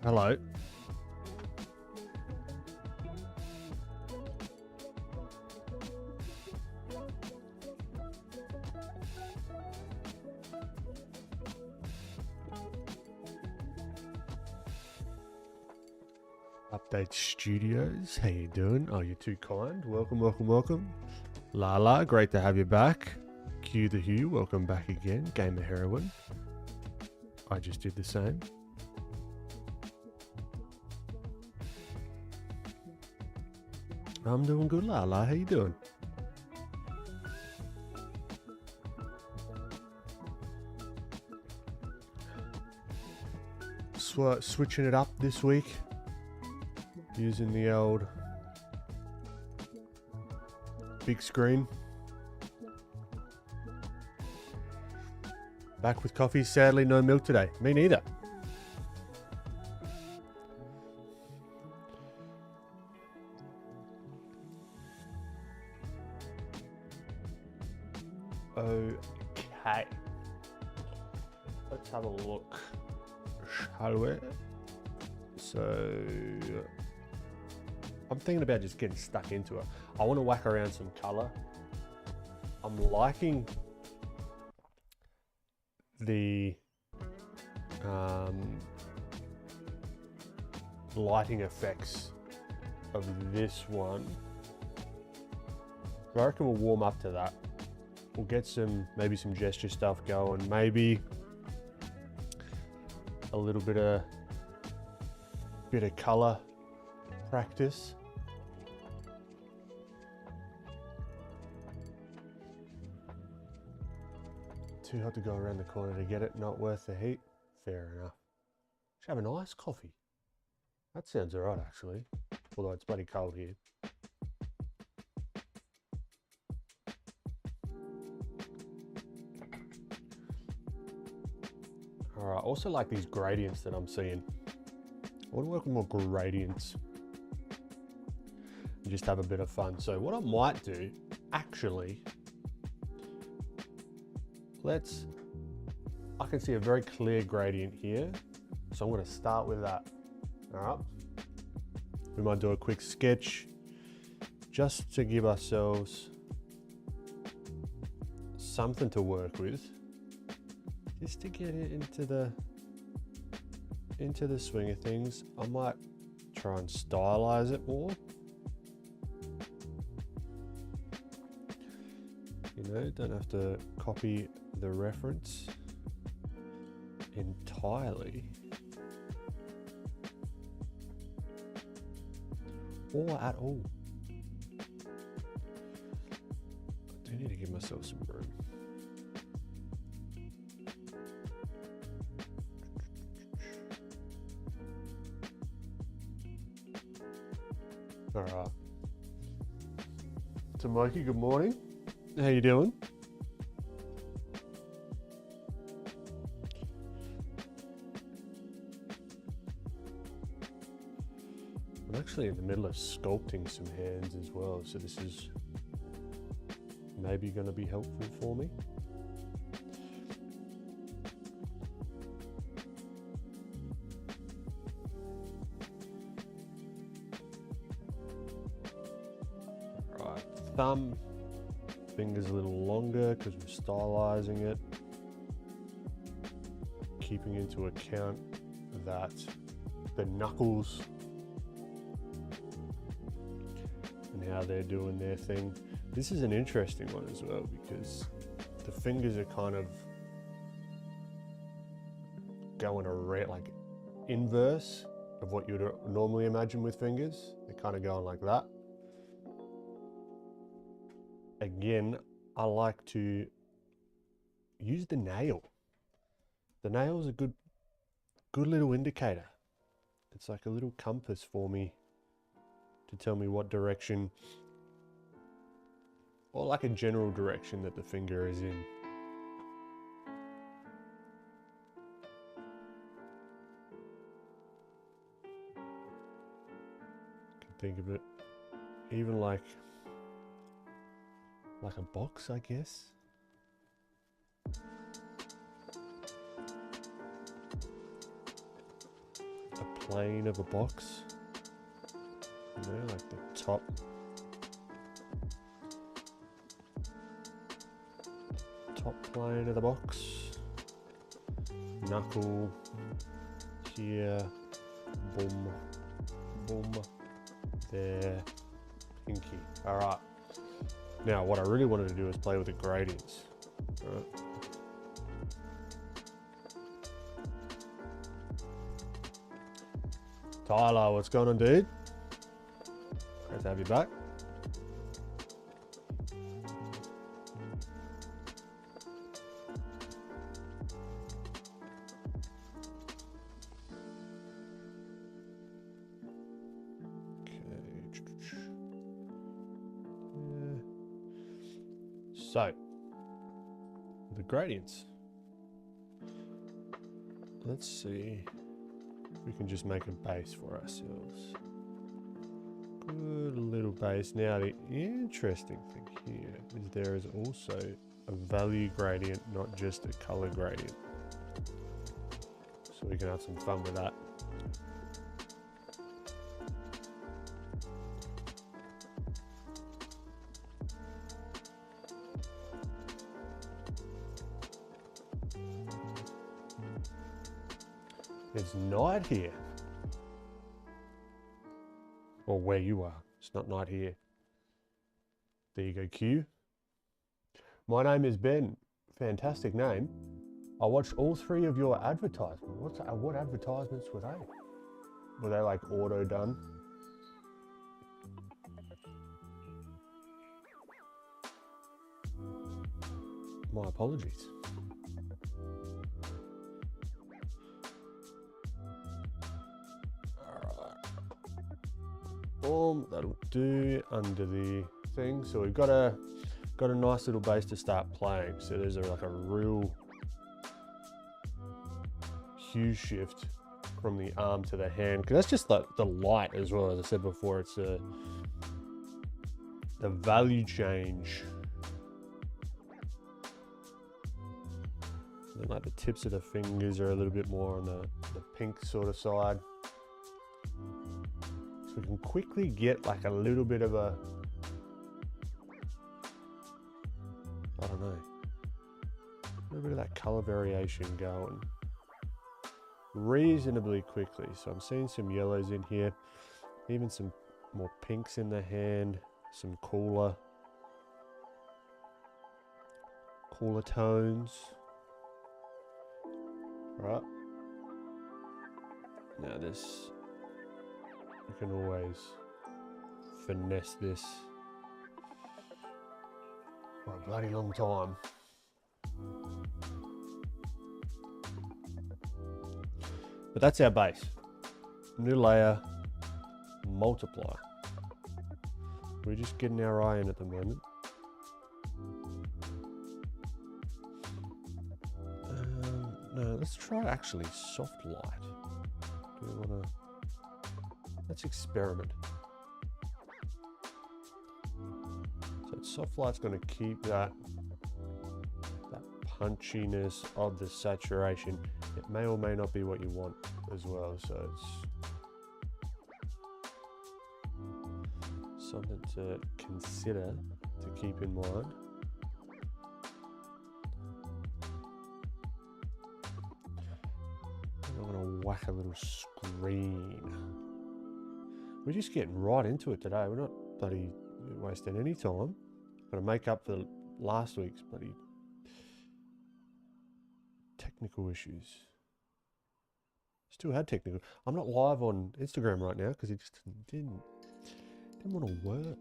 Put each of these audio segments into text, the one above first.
Hello. Update Studios. How you doing? Oh, you're too kind. Welcome, welcome, welcome. Lala, great to have you back. Q the Hugh, welcome back again. Game of Heroin. I just did the same. I'm doing good, Lala. How you doing? Switching it up this week. Using the old big screen. Back with coffee. Sadly, no milk today. Me neither. Okay. Let's have a look. Shall we? So I'm thinking about just getting stuck into it. I want to whack around some color. I'm liking the lighting effects of this one. I reckon we'll warm up to that. We'll get maybe some gesture stuff going, maybe a little bit of color practice. Too hot to go around the corner to get it, not worth the heat. Fair enough. Should have an iced coffee. That sounds alright actually, although it's bloody cold here. Alright, also like these gradients that I'm seeing. I want to work with more gradients and just have a bit of fun. So what I might do, actually, I can see a very clear gradient here. So I'm going to start with that. All right. We might do a quick sketch just to give ourselves something to work with, just to get it into the swing of things. I might try and stylize it more. You know, don't have to copy the reference entirely, or at all. I do need to give myself some room. All right. So Mikey, good morning. How you doing? I'm actually in the middle of sculpting some hands as well, so this is maybe going to be helpful for me. Right, thumb, fingers a little longer because we're stylizing it, keeping into account that the knuckles and how they're doing their thing. This is an interesting one as well because the fingers are kind of going like inverse of what you'd normally imagine with fingers. They're kind of going like that. Again, I like to use the nail. The nail is a good little indicator. It's like a little compass for me to tell me what direction, or like a general direction that the finger is in. Can think of it even like a box, I guess. A plane of a box. You know, like the top. Top plane of the box. Knuckle. Here. Boom. Boom. There. Pinky. Alright. Now, what I really wanted to do is play with the gradients. Alright. Tyler, what's going on, dude? Great to have you back. So, the gradients. Let's see if we can just make a base for ourselves. Good little base. Now, the interesting thing here is there is also a value gradient, not just a color gradient. So we can have some fun with that. It's night here. Or where you are. It's not night here. There you go, Q. My name is Ben. Fantastic name. I watched all 3 of your advertisements. What advertisements were they? Were they like auto done? My apologies. Boom, that'll do under the thing. So we've got a nice little base to start playing. So there's like a real hue shift from the arm to the hand, because that's just like the light as well. As I said before, it's the value change. And like the tips of the fingers are a little bit more on the pink sort of side. So we can quickly get like a little bit of a, I don't know, a little bit of that color variation going reasonably quickly. So I'm seeing some yellows in here, even some more pinks in the hand, some cooler tones. Right. Now this, you can always finesse this for a bloody long time. But that's our base. New layer, multiply. We're just getting our eye in at the moment. No, let's try actually soft light. Do we want to? Let's experiment. So soft light's going to keep that punchiness of the saturation. It may or may not be what you want as well, so it's something to consider, to keep in mind. I'm going to whack a little screen. We're just getting right into it today. We're not bloody wasting any time. Going to make up for last week's bloody technical issues. Still had technical. I'm not live on Instagram right now because it just didn't want to work,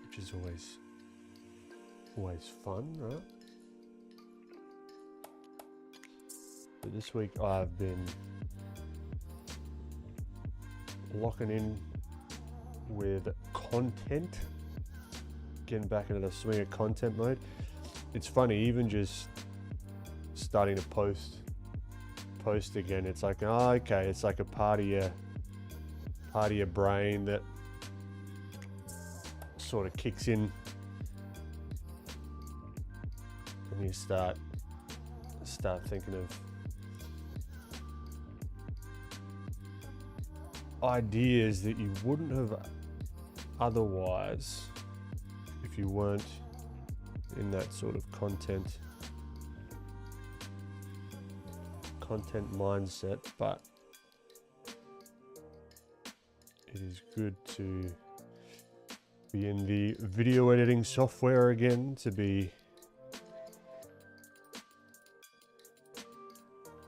which is always fun, right? But this week I've been locking in with content, getting back into the swing of content mode. It's funny, even just starting to post again, it's like, oh, okay, it's like a part of your brain that sort of kicks in when you start thinking of ideas that you wouldn't have otherwise if you weren't in that sort of content mindset, but it is good to be in the video editing software again, to be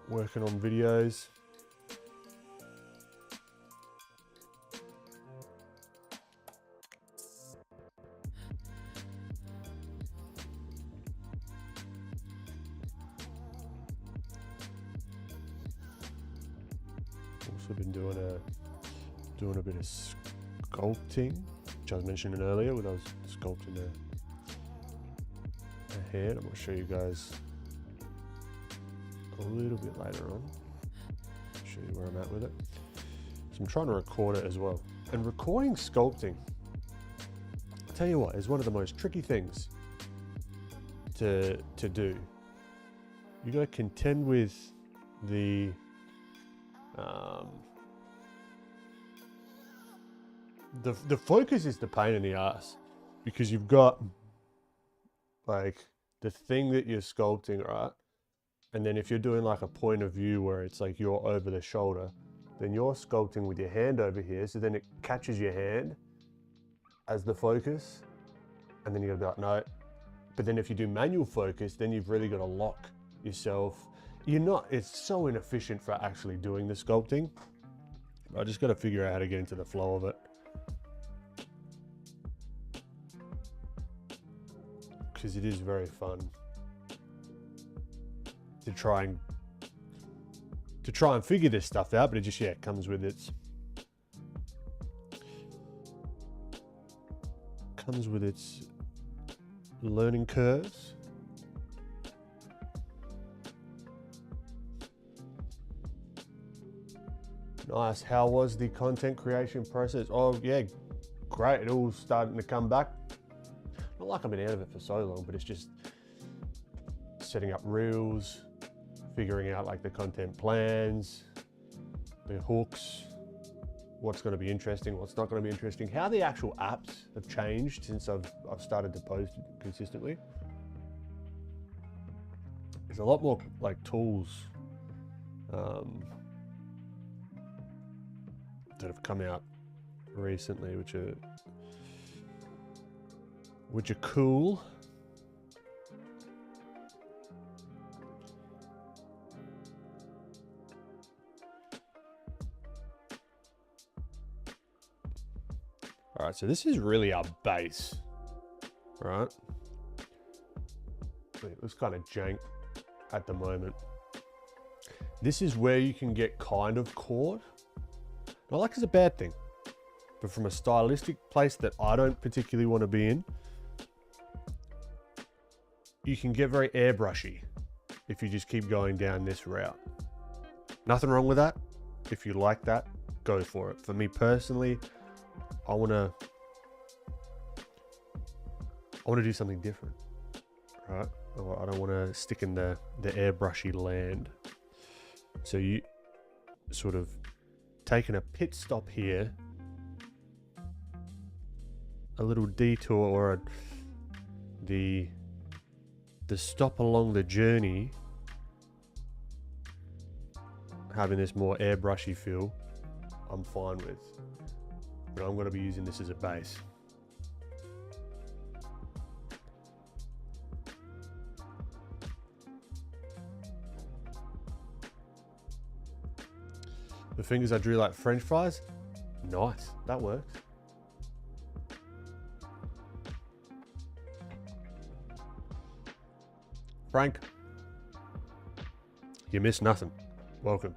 working on videos. Also been doing a bit of sculpting, which I was mentioning earlier when I was sculpting a head. I'm going to show you guys a little bit later on. Show you where I'm at with it. So I'm trying to record it as well. And recording sculpting, I'll tell you what, is one of the most tricky things to do. You got to contend with the focus is the pain in the ass, because you've got like the thing that you're sculpting, right? And then if you're doing like a point of view where it's like you're over the shoulder, then you're sculpting with your hand over here. So then it catches your hand as the focus. And then you gotta be like, no. But then if you do manual focus, then you've really got to lock yourself. It's so inefficient for actually doing the sculpting. I just got to figure out how to get into the flow of it. Because it is very fun to try and figure this stuff out, but it just, yeah, it comes with its learning curves. Nice. How was the content creation process? Oh yeah, great. It all starting to come back. Not like I've been out of it for so long, but it's just setting up reels, figuring out like the content plans, the hooks, what's going to be interesting, what's not going to be interesting, how the actual apps have changed since I've started to post consistently. There's a lot more like tools that have come out recently, which are cool. All right, so this is really our base, right? It looks kind of jank at the moment. This is where you can get kind of caught. Not like it's a bad thing, but from a stylistic place that I don't particularly want to be in, you can get very airbrushy if you just keep going down this route. Nothing wrong with that. If you like that, go for it. For me personally, I want to do something different, right? I don't want to stick in the airbrushy land. So you sort of taking a pit stop here, a little detour, or the stop along the journey, having this more airbrushy feel, I'm fine with. But I'm going to be using this as a base. The fingers I drew like French fries. Nice, that works. Frank, you missed nothing. Welcome.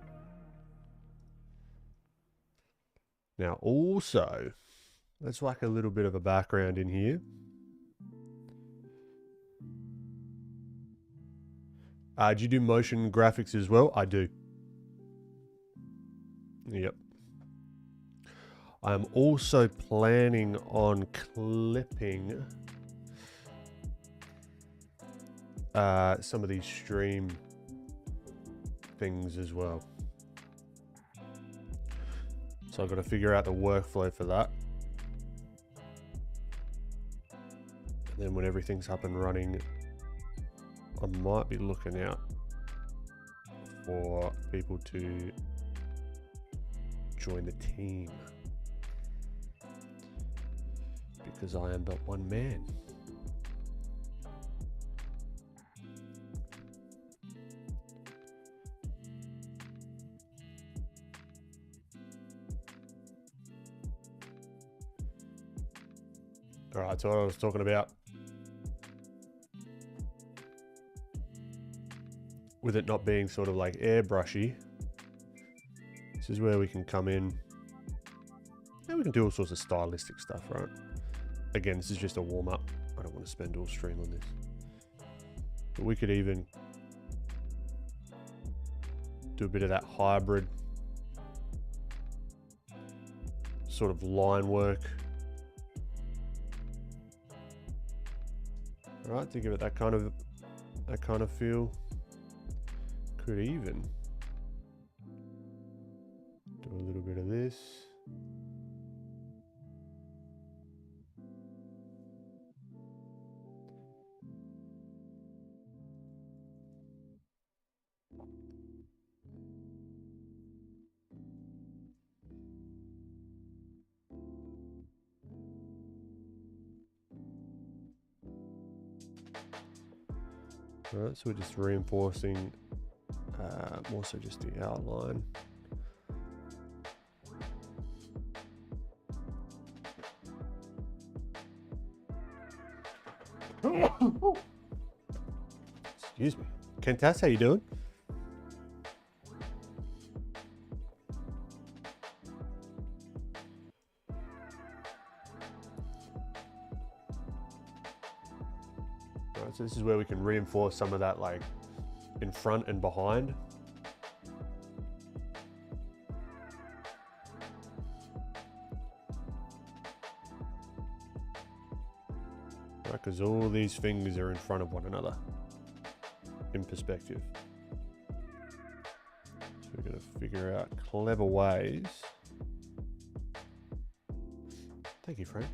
Now also, let's whack a little bit of a background in here. Do you do motion graphics as well? I do. Yep. I'm also planning on clipping some of these stream things as well. So I've got to figure out the workflow for that. And then when everything's up and running, I might be looking out for people to join the team, because I am but one man. All right, so what I was talking about with it not being sort of like airbrushy, this is where we can come in and we can do all sorts of stylistic stuff, right? Again, this is just a warm-up. I don't want to spend all stream on this. But we could even do a bit of that hybrid sort of line work. All right, to give it that kind of feel. Could even do a little bit of this. All right, so we're just reinforcing more so just the outline. Excuse me. Kentas, how you doing? Right, so this is where we can reinforce some of that, like in front and behind. Right, because all these fingers are in front of one another in perspective. So we're going to figure out clever ways. Thank you, Frank.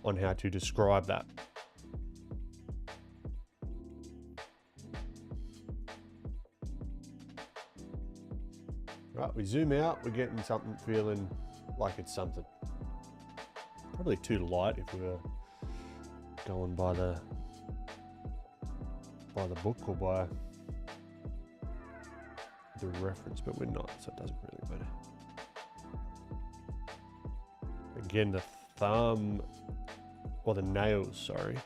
On how to describe that. Right, we zoom out, we're getting something feeling like it's something. Probably too light if we were going by the book or by the reference, but we're not, so it doesn't really matter. Again, the thumb, or the nails, sorry.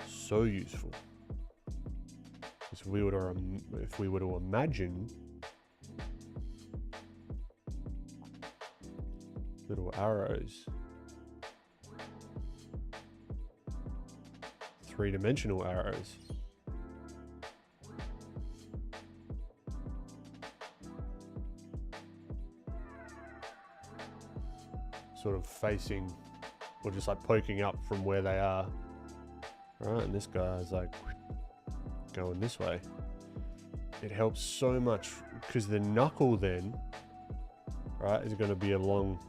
So useful. If we were to imagine little arrows, three-dimensional arrows. Sort of facing, or just like poking up from where they are. Right, and this guy is like going this way. It helps so much because the knuckle then, right, is going to be along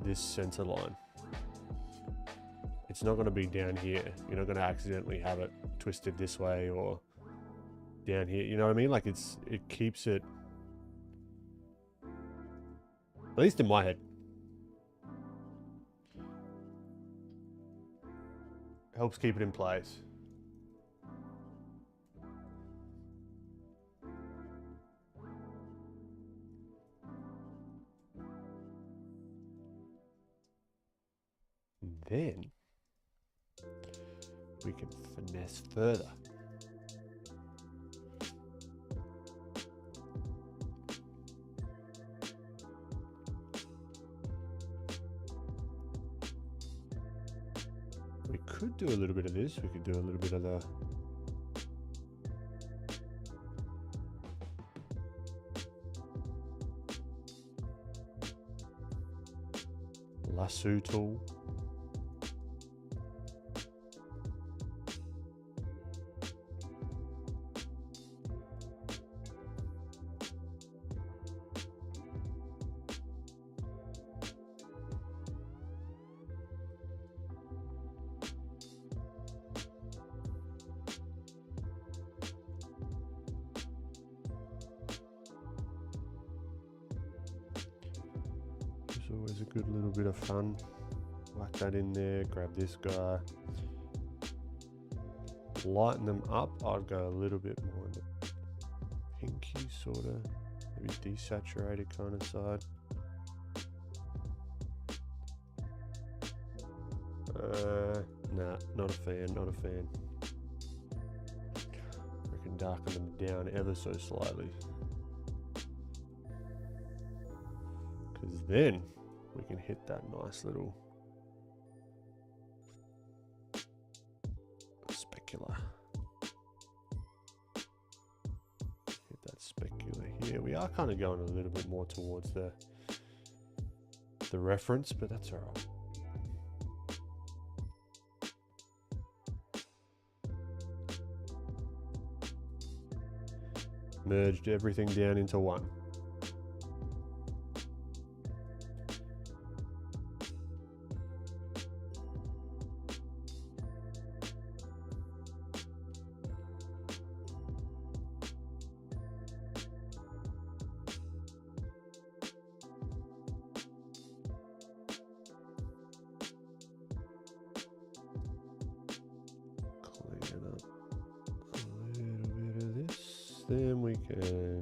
this center line. It's not going to be down here. You're not going to accidentally have it twisted this way or down here. You know what I mean? Like it keeps it, at least in my head, helps keep it in place. And then we can finesse further. We could do a little bit of this. We could do a little bit of the lasso tool. there's a good little bit of fun. Whack that in there, grab this guy. Lighten them up, I'd go a little bit more on the pinky sort of, maybe desaturated kind of side. Nah, not a fan, not a fan. I can darken them down ever so slightly. Because then we can hit that nice little specular. Hit that specular here. We are kind of going a little bit more towards the reference, but that's all right. Merged everything down into one. Then we can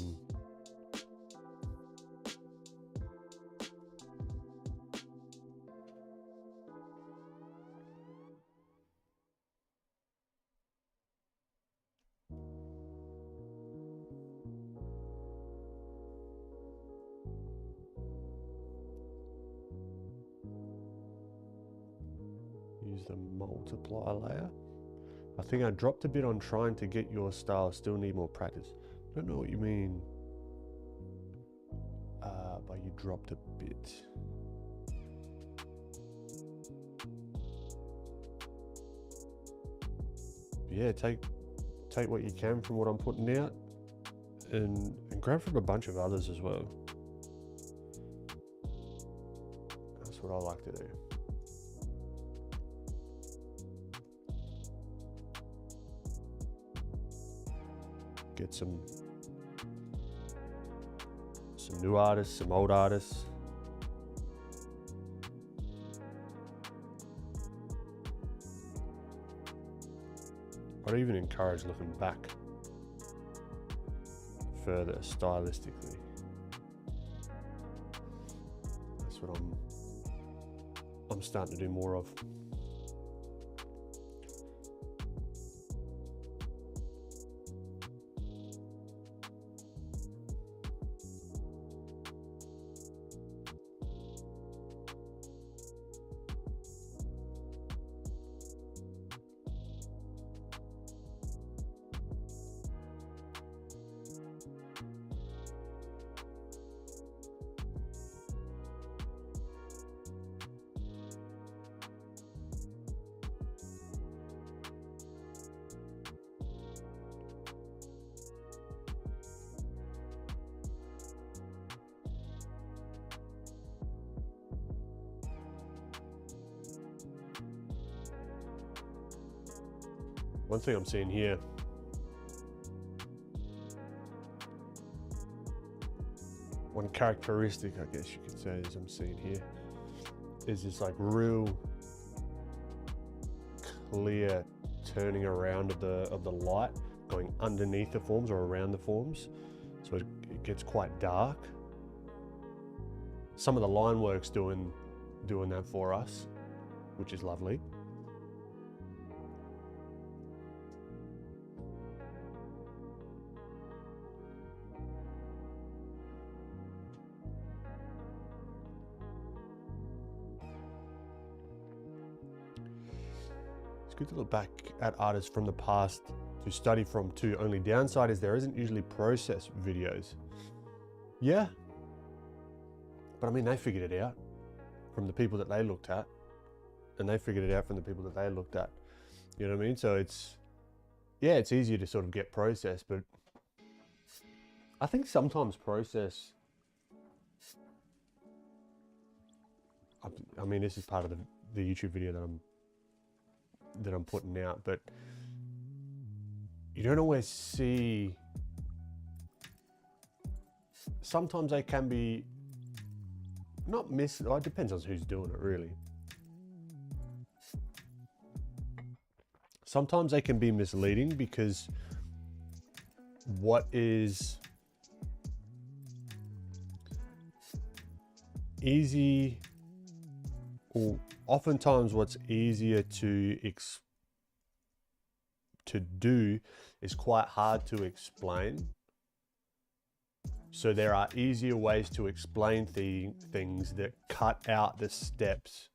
use the multiply layer. I think I dropped a bit on trying to get your style, still need more practice. I don't know what you mean by you dropped a bit. Yeah, take what you can from what I'm putting out and grab from a bunch of others as well. That's what I like to do. Get some new artists, some old artists. I'd even encourage looking back further stylistically. That's what I'm starting to do more of. One thing I'm seeing here, one characteristic I guess you could say is I'm seeing here, is this like real clear turning around of the light going underneath the forms or around the forms, so it gets quite dark. Some of the line work's doing that for us, which is lovely. It's good to look back at artists from the past to study from too. Only downside is there isn't usually process videos. Yeah, but I mean, they figured it out from the people that they looked at, and they figured it out from the people that they looked at. You know what I mean? So it's easier to sort of get process, but I think sometimes process, I mean, this is part of the YouTube video that I'm putting out, but you don't always see, sometimes they can be not it depends on who's doing it really. Sometimes they can be misleading because what is easy, or oftentimes what's easier to do is quite hard to explain. So there are easier ways to explain things that cut out the steps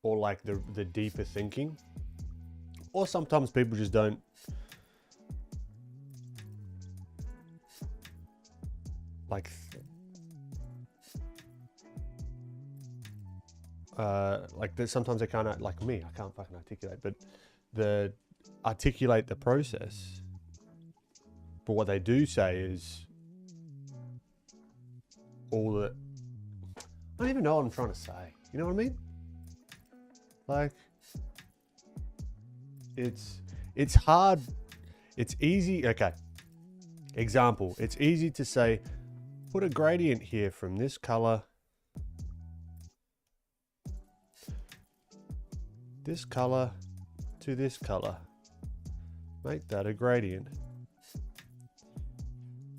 or like the deeper thinking. Or sometimes people just don't like sometimes they can't, like me, I can't fucking articulate, but articulate the process. But what they do say is all the, I don't even know what I'm trying to say. You know what I mean? Like, it's hard. It's easy. Okay. Example. It's easy to say, put a gradient here from this color, to this color. Make that a gradient.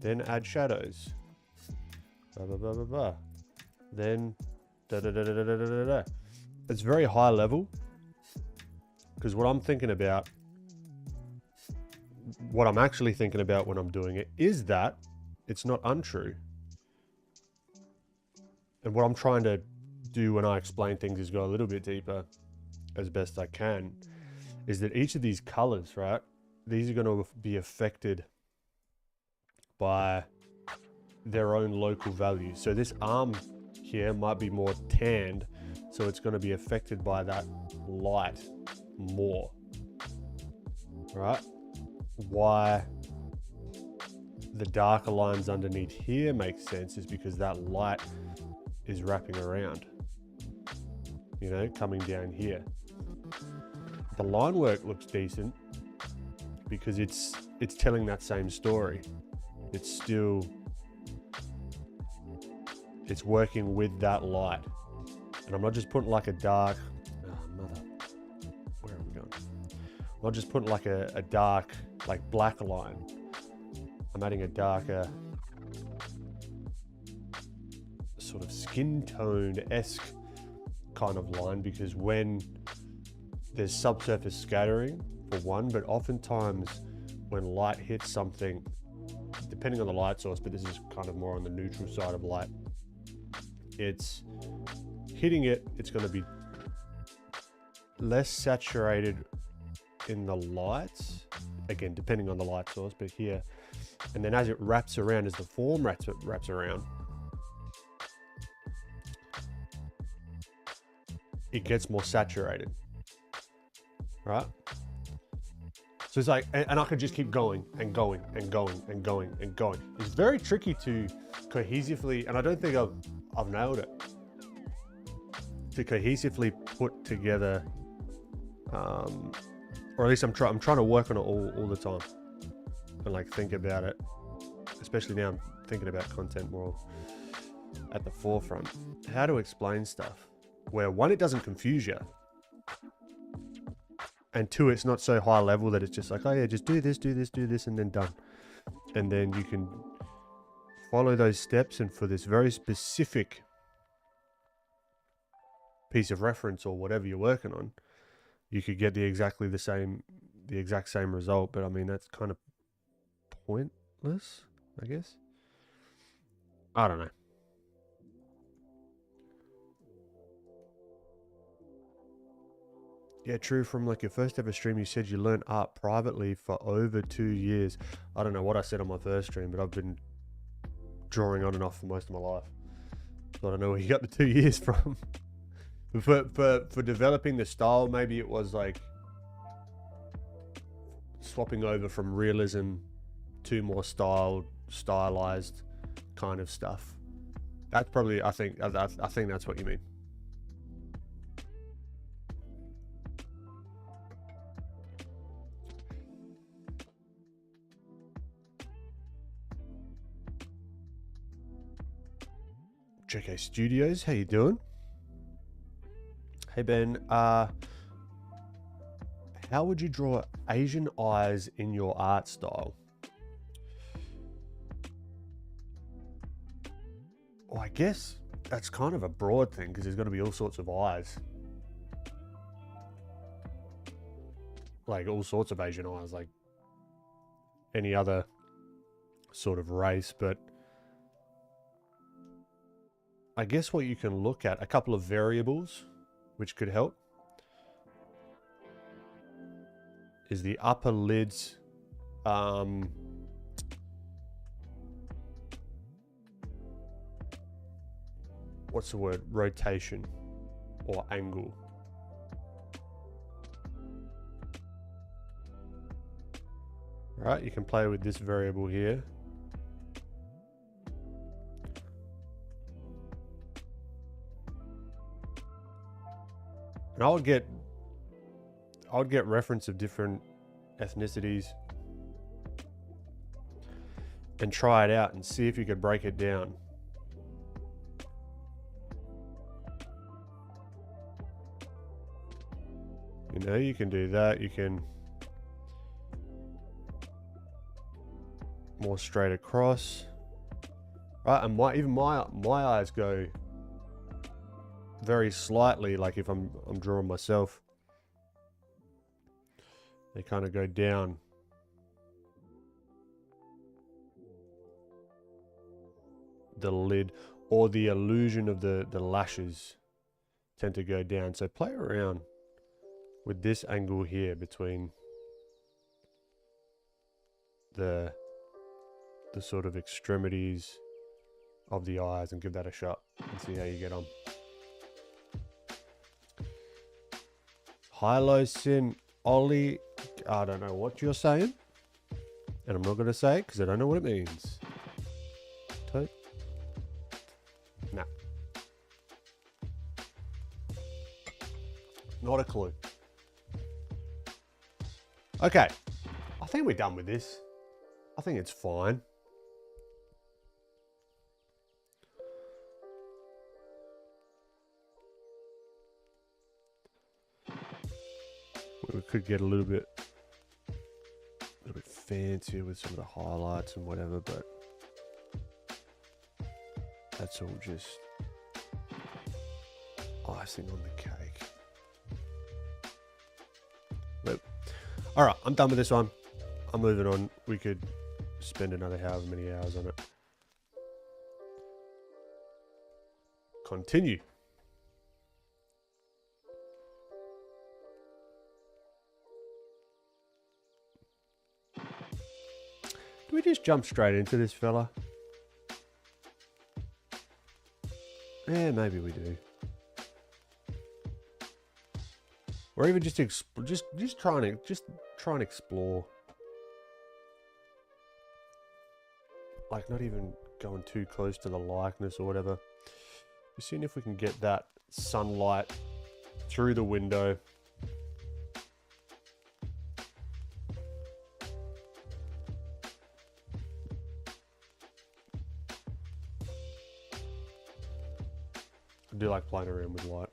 Then add shadows. Blah, blah, blah, blah, blah. Then da da da da da da da da. It's very high level, because what I'm actually thinking about when I'm doing it is that it's not untrue. And what I'm trying to do when I explain things is go a little bit deeper as best I can, is that each of these colors, right, these are going to be affected by their own local values. So this arm here might be more tanned, so it's going to be affected by that light more, right? Why the darker lines underneath here make sense is because that light is wrapping around, you know, coming down here. The line work looks decent because it's telling that same story. It's working with that light. And I'm not just putting like a dark, where are we going? I'm not just putting like a dark, like black line. I'm adding a darker sort of skin toned-esque kind of line, because when there's subsurface scattering for one, but oftentimes when light hits something, depending on the light source, but this is kind of more on the neutral side of light, it's hitting it, it's going to be less saturated in the lights, again depending on the light source, but here, and then as it wraps around, as the form wraps around, it gets more saturated, right? So it's like, and I could just keep going and going and going and going and going. It's very tricky to cohesively, and I don't think I've nailed it, to cohesively put together, or at least I'm trying to work on it all the time, and like think about it, especially now I'm thinking about content more at the forefront, how to explain stuff where one, it doesn't confuse you, and two, it's not so high level that it's just like, oh yeah, just do this, and then done. And then you can follow those steps, and for this very specific piece of reference or whatever you're working on, you could get the exact same result. But I mean, that's kind of pointless, I guess. I don't know. Yeah, true. From like your first ever stream, you said you learned art privately for over 2 years. I don't know what I said on my first stream, but I've been drawing on and off for most of my life. So I don't know where you got the 2 years from. For developing the style, maybe it was like swapping over from realism to more stylized kind of stuff. That's probably, I think that's what you mean. JK Studios, how you doing? Hey Ben, how would you draw Asian eyes in your art style? Well, I guess that's kind of a broad thing because there's got to be all sorts of eyes. Like all sorts of Asian eyes, like any other sort of race. But I guess what you can look at, a couple of variables which could help, is the upper lids. What's the word? Rotation or angle. Right, you can play with this variable here. And I would get reference of different ethnicities and try it out and see if you could break it down. You know, you can do that. You can more straight across. Right, and even my eyes go very slightly, like if I'm drawing myself. They kind of go down. The lid, or the illusion of the lashes tend to go down. So play around with this angle here between the sort of extremities of the eyes and give that a shot and see how you get on. High-low sin, Ollie, I don't know what you're saying, and I'm not going to say it because I don't know what it means. Tote? Nah. Not a clue. Okay, I think we're done with this. I think it's fine. We could get a little bit fancier with some of the highlights and whatever, but that's all just icing on the cake. But, all right, I'm done with this one. I'm moving on. We could spend another however many hours on it. Continue. Do we just jump straight into this fella? Yeah, maybe we do. Or even just try and explore. Like not even going too close to the likeness or whatever. Just seeing if we can get that sunlight through the window. I do like playing around with light.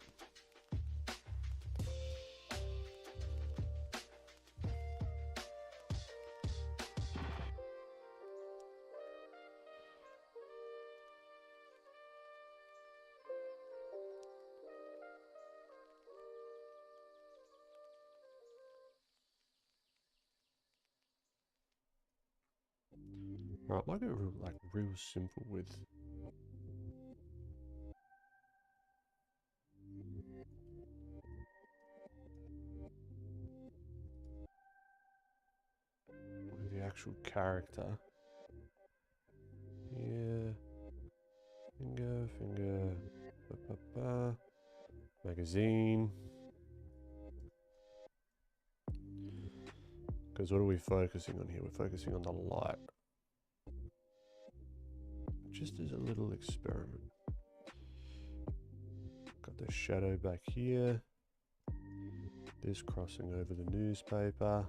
Right, I might go real simple with the actual character. Yeah. Finger. Magazine. Because what are we focusing on here? We're focusing on the light. Just as a little experiment. Got the shadow back here. This crossing over the newspaper.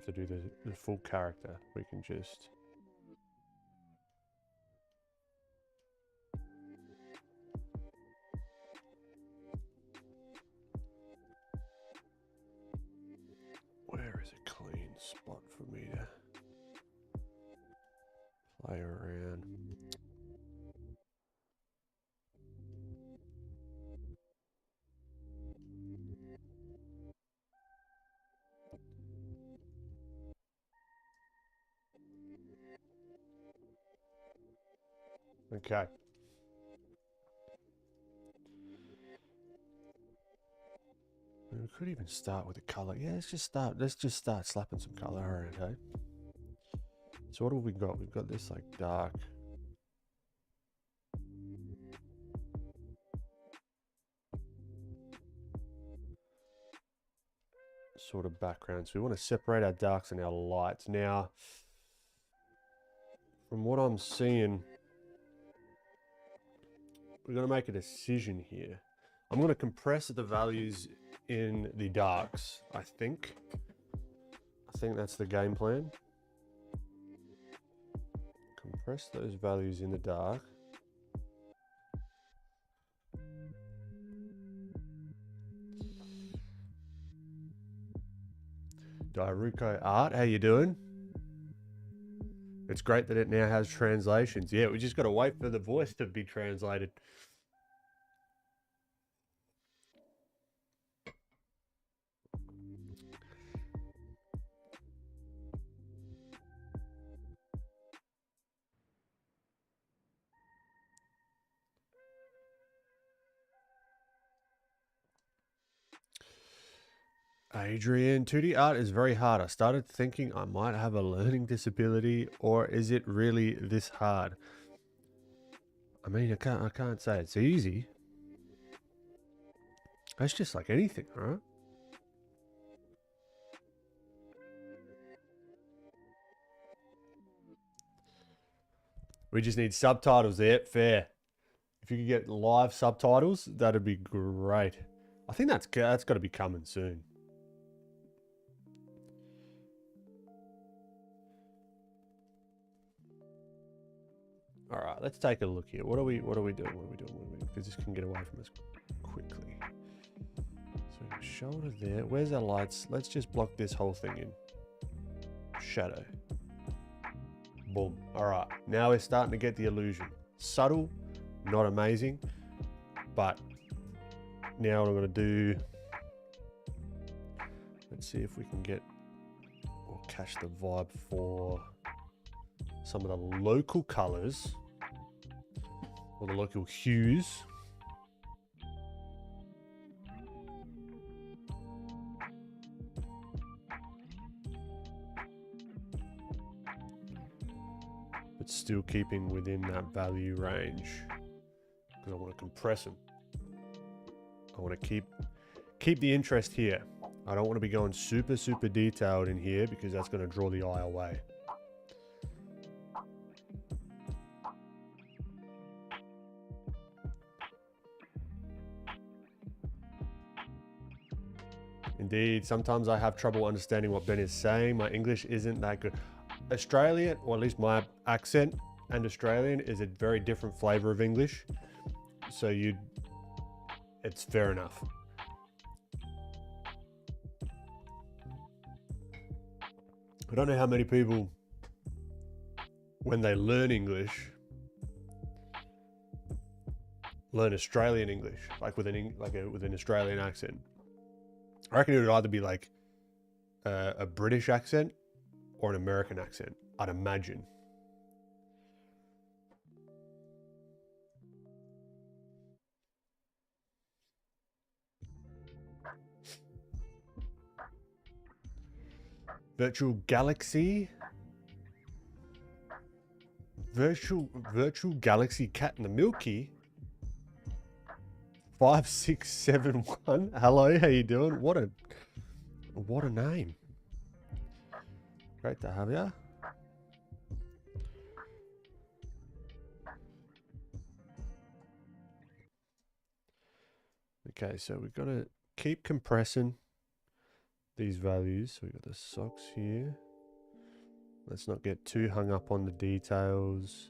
have to do the full character. We can just... Where is a clean spot for me to play around? Okay. We could even start with the color. Yeah, let's just start slapping some color around, hey? So what have we got? We've got this like dark. Sort of background. So we want to separate our darks and our lights. Now, from what I'm seeing, we're going to make a decision here. I'm going to compress the values in the darks, I think. I think that's the game plan. Compress those values in the dark. Dairuko Art, how you doing? It's great that it now has translations. Yeah, we just got to wait for the voice to be translated. Adrian, 2D art is very hard. I started thinking I might have a learning disability, or is it really this hard? I mean, I can't say it's easy. It's just like anything, right? We just need subtitles there. Fair. If you could get live subtitles, that'd be great. I think that's got to be coming soon. All right, let's take a look here. What are we doing? Because this can get away from us quickly. So shoulder there. Where's our lights? Let's just block this whole thing in. Shadow. Boom. All right, now we're starting to get the illusion. Subtle, not amazing, but now what I'm going to do, let's see if we can get or catch the vibe for some of the local colors or the local hues. But still keeping within that value range, because I want to compress them. I want to keep the interest here. I don't want to be going super detailed in here because that's going to draw the eye away. Indeed, sometimes I have trouble understanding what Ben is saying. My English isn't that good. Australian, or at least my accent and Australian, is a very different flavor of English. So it's fair enough. I don't know how many people, when they learn English, learn Australian English, like with an Australian accent. I reckon it would either be like a British accent or an American accent, I'd imagine. Virtual Galaxy. Virtual Galaxy Cat in the Milky. 5671. Hello, how you doing? What a name. Great to have you. Okay, so we've got to keep compressing these values. So we've got the socks here. Let's not get too hung up on the details,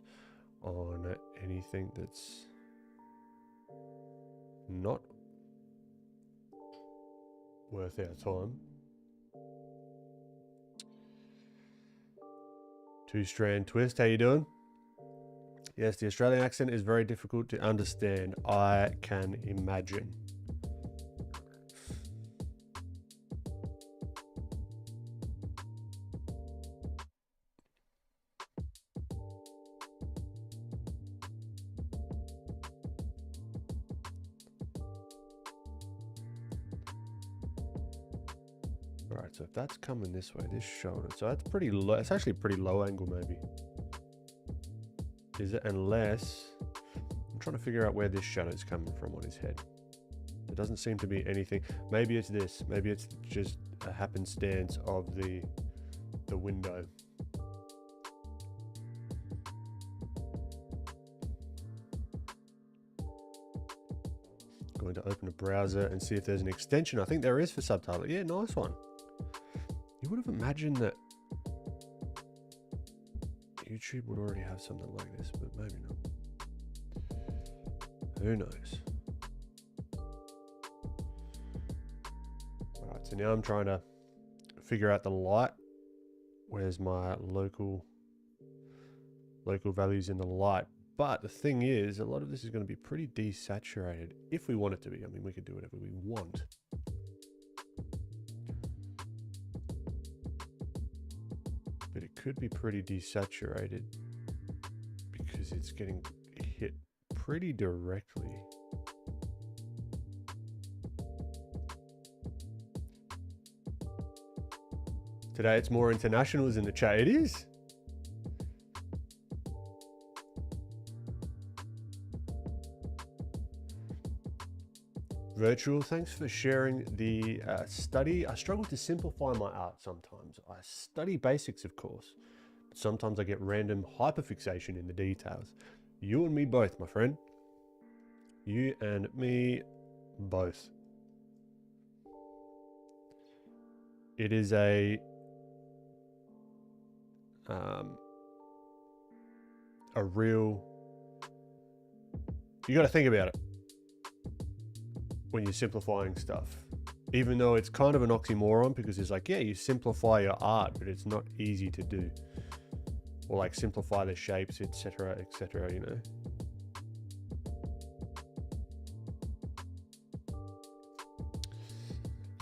on anything that's not worth our time. Two-strand twist, how you doing? Yes, the Australian accent is very difficult to understand. I can imagine. Alright, so if that's coming this way, this shoulder, so that's pretty low. It's actually pretty low angle maybe. Is it? Unless I'm trying to figure out where this shadow is coming from on his head. There doesn't seem to be anything. Maybe it's this. Maybe it's just a happenstance of the window. Going to open a browser and see if there's an extension. I think there is for subtitle. Yeah, nice one. You would have imagined that YouTube would already have something like this, but maybe not. Who knows? Alright, so now I'm trying to figure out the light. Where's my local values in the light? But the thing is, a lot of this is going to be pretty desaturated if we want it to be. I mean, we could do whatever we want. But it could be pretty desaturated because it's getting hit pretty directly. Today it's more internationals in the chat. It is. Virtual, thanks for sharing the study. I struggle to simplify my art sometimes. I study basics, of course, but sometimes I get random hyperfixation in the details. You and me both, my friend. You and me both. It is a real, you got to think about it when you're simplifying stuff, even though it's kind of an oxymoron, because it's like, yeah, you simplify your art, but it's not easy to do, or like simplify the shapes, etc., etc., you know.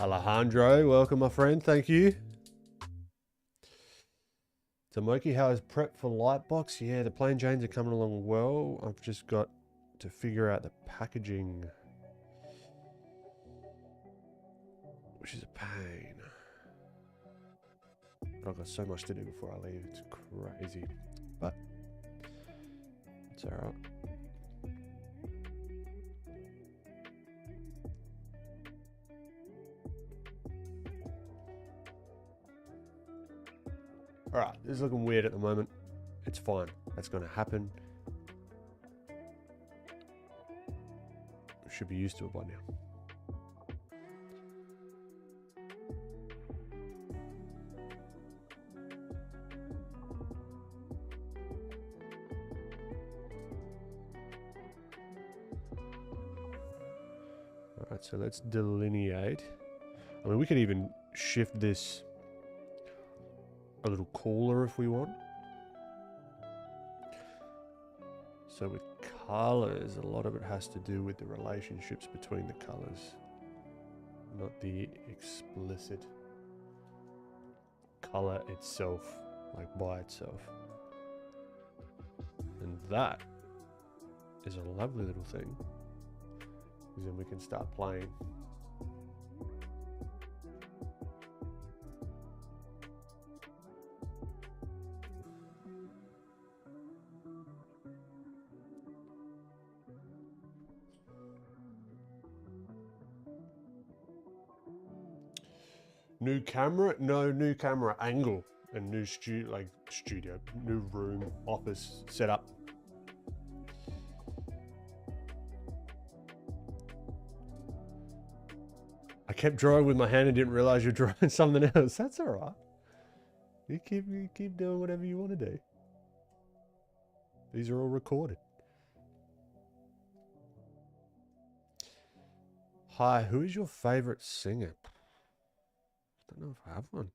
Alejandro, welcome, my friend. Thank you. Tomoki, how is prep for Lightbox? Yeah, the plain Janes are coming along well. I've just got to figure out the packaging, which is a pain. But I've got so much to do before I leave. It's crazy, but it's all right. All right, this is looking weird at the moment. It's fine. That's going to happen. We should be used to it by now. All right, so let's delineate. I mean, we could even shift this a little cooler if we want. So with colors, a lot of it has to do with the relationships between the colors, not the explicit color itself, like by itself. And that is a lovely little thing, because then we can start playing. New camera? No, new camera angle and new studio, new room, office setup. I kept drawing with my hand and didn't realize you're drawing something else. That's all right. You keep doing whatever you want to do. These are all recorded. Hi, who is your favorite singer? I don't know if I have one.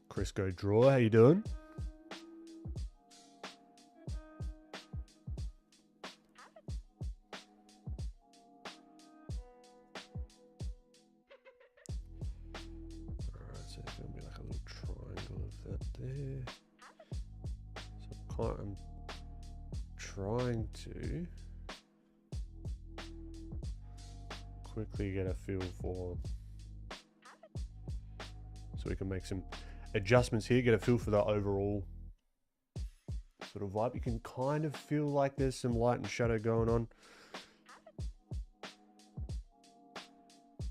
Crisco Draw, how you doing? Alright, so there's going to be like a little triangle of that there. So I'm trying to quickly get a feel for, so we can make some adjustments here, get a feel for the overall sort of vibe. You can kind of feel like there's some light and shadow going on.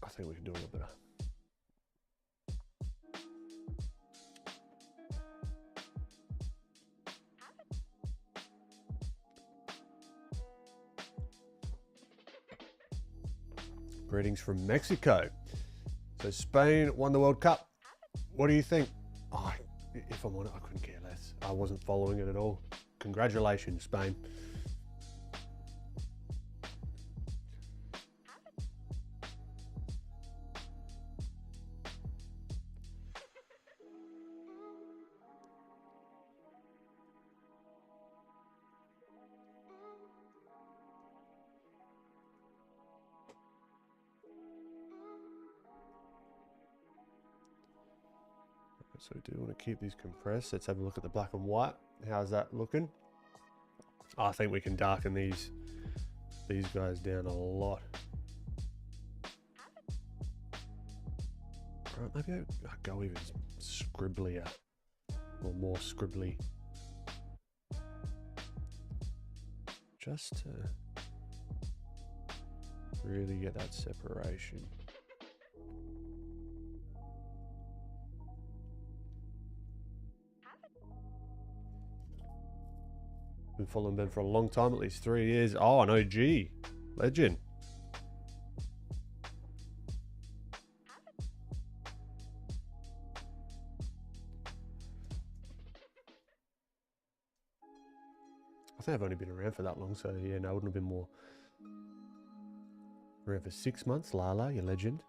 I think we can do a little better. Greetings from Mexico. So Spain won the World Cup. What do you think? Oh, if I'm honest, I couldn't care less. I wasn't following it at all. Congratulations, Spain. So we do want to keep these compressed. Let's have a look at the black and white. How's that looking? I think we can darken these guys down a lot. Right, maybe I'll go even scribblier or more scribbly. Just to really get that separation. Been following Ben for a long time, at least 3 years. Oh, an OG. Legend. I think I've only been around for that long, so yeah, no, I wouldn't have been more. Around for 6 months, Lala, you legend.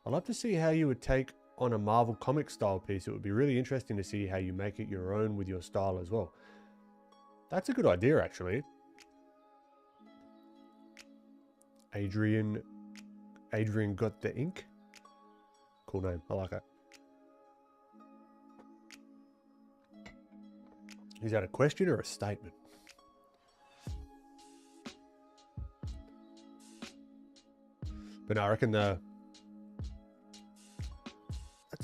I'd love to see how you would take on a Marvel comic style piece. It would be really interesting to see how you make it your own with your style as well. That's a good idea, actually. Adrian got the ink. Cool name. I like it. Is that a question or a statement? But no, I reckon that's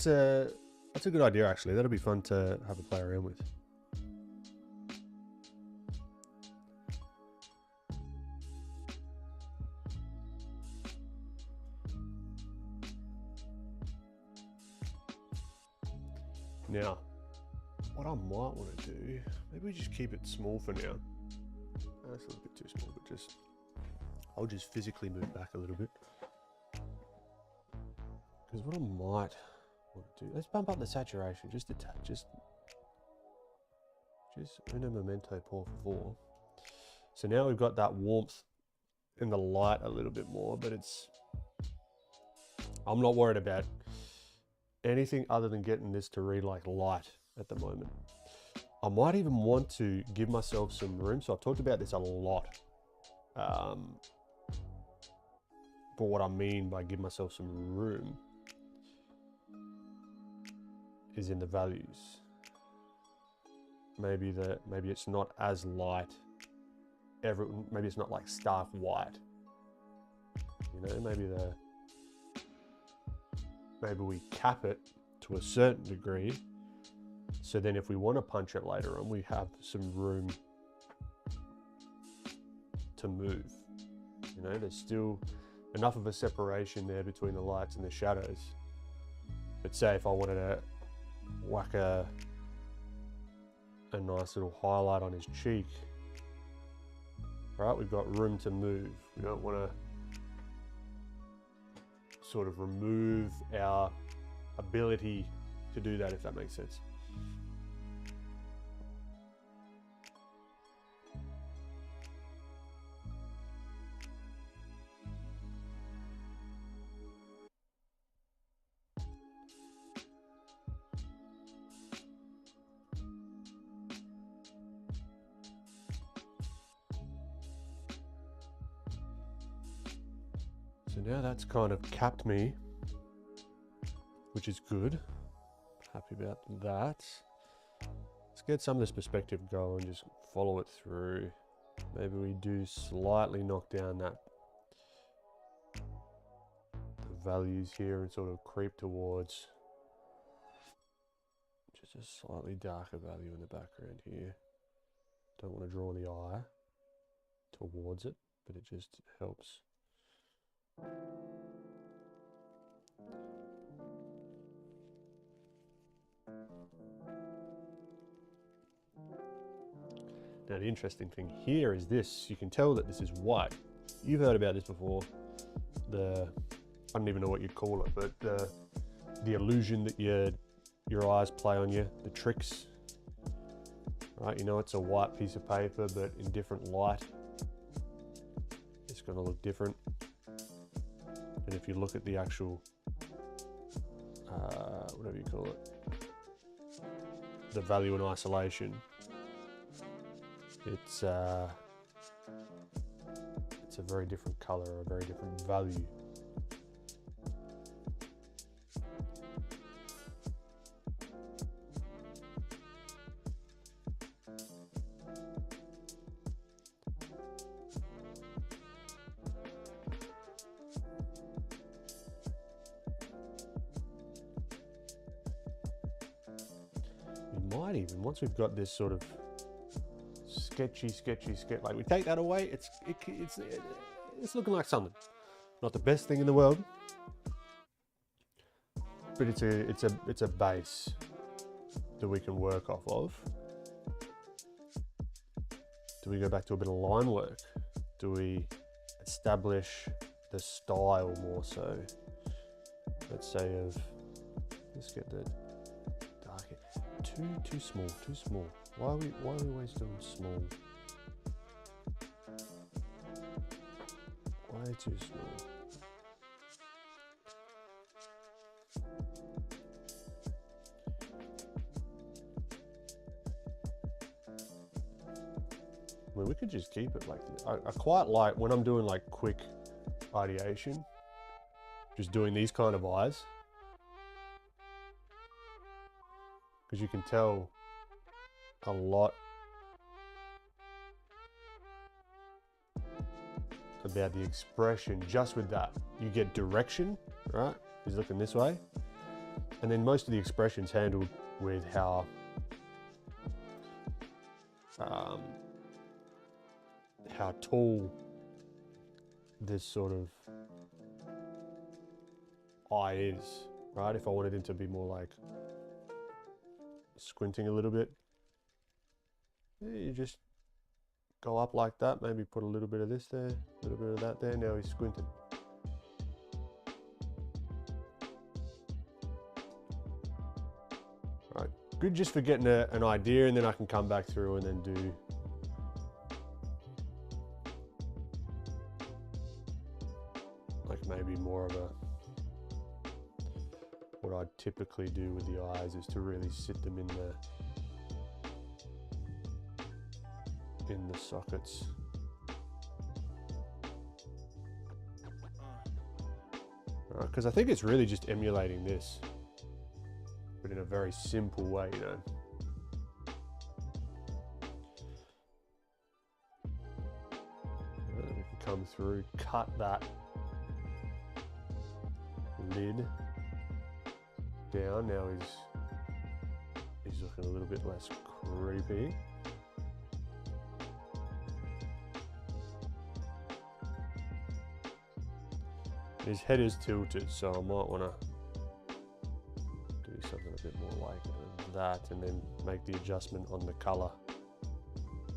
a good idea, actually. That'll be fun to have a play around with. Now, what I might want to do, maybe we just keep it small for now. That's a little bit too small, but I'll just physically move back a little bit. Because what I might want to do, let's bump up the saturation just a tad, just un momento, por favor. So now we've got that warmth in the light a little bit more, but I'm not worried about anything other than getting this to read like light at the moment. I might even want to give myself some room. So I've talked about this a lot. But what I mean by give myself some room is in the values. Maybe it's not as light. Maybe it's not like stark white. You know, maybe we cap it to a certain degree, so then if we want to punch it later on, we have some room to move. You know, there's still enough of a separation there between the lights and the shadows. But say if I wanted to whack a nice little highlight on his cheek. Right, we've got room to move. We don't want to sort of remove our ability to do that, if that makes sense. So now that's kind of capped me, which is good. Happy about that. Let's get some of this perspective going, just follow it through. Maybe we do slightly knock down the values here and sort of creep towards just a slightly darker value in the background here. Don't want to draw the eye towards it, but it just helps. Now the interesting thing here is this, you can tell that this is white. You've heard about this before, I don't even know what you'd call it, but the illusion that your eyes play on you, the tricks, right? You know, it's a white piece of paper, but in different light, it's gonna look different. And if you look at the actual, whatever you call it, the value in isolation, it's a very different color, a very different value. We might even, once we've got this sort of sketchy, like we take that away, it's looking like something. Not the best thing in the world, but it's a base that we can work off of. Do we go back to a bit of line work? Do we establish the style more so? Let's say let's get the dark here. Too small. Why are we always doing small? Way too small. I mean, we could just keep it like this. I quite like when I'm doing like quick ideation, just doing these kind of eyes, because you can tell a lot about the expression just with that. You get direction, right? He's looking this way. And then most of the expression's handled with how tall this sort of eye is, right? If I wanted him to be more like squinting a little bit, you just go up like that, maybe put a little bit of this there, a little bit of that there. Now he's squinting. Right, good just for getting an idea, and then I can come back through and then do like maybe more of what I typically do with the eyes is to really sit them in the sockets. Because I think it's really just emulating this, but in a very simple way, you know. And then we can come through, cut that lid down. Now he's looking a little bit less creepy. His head is tilted, so I might want to do something makes it more like that, and then make the adjustment on the color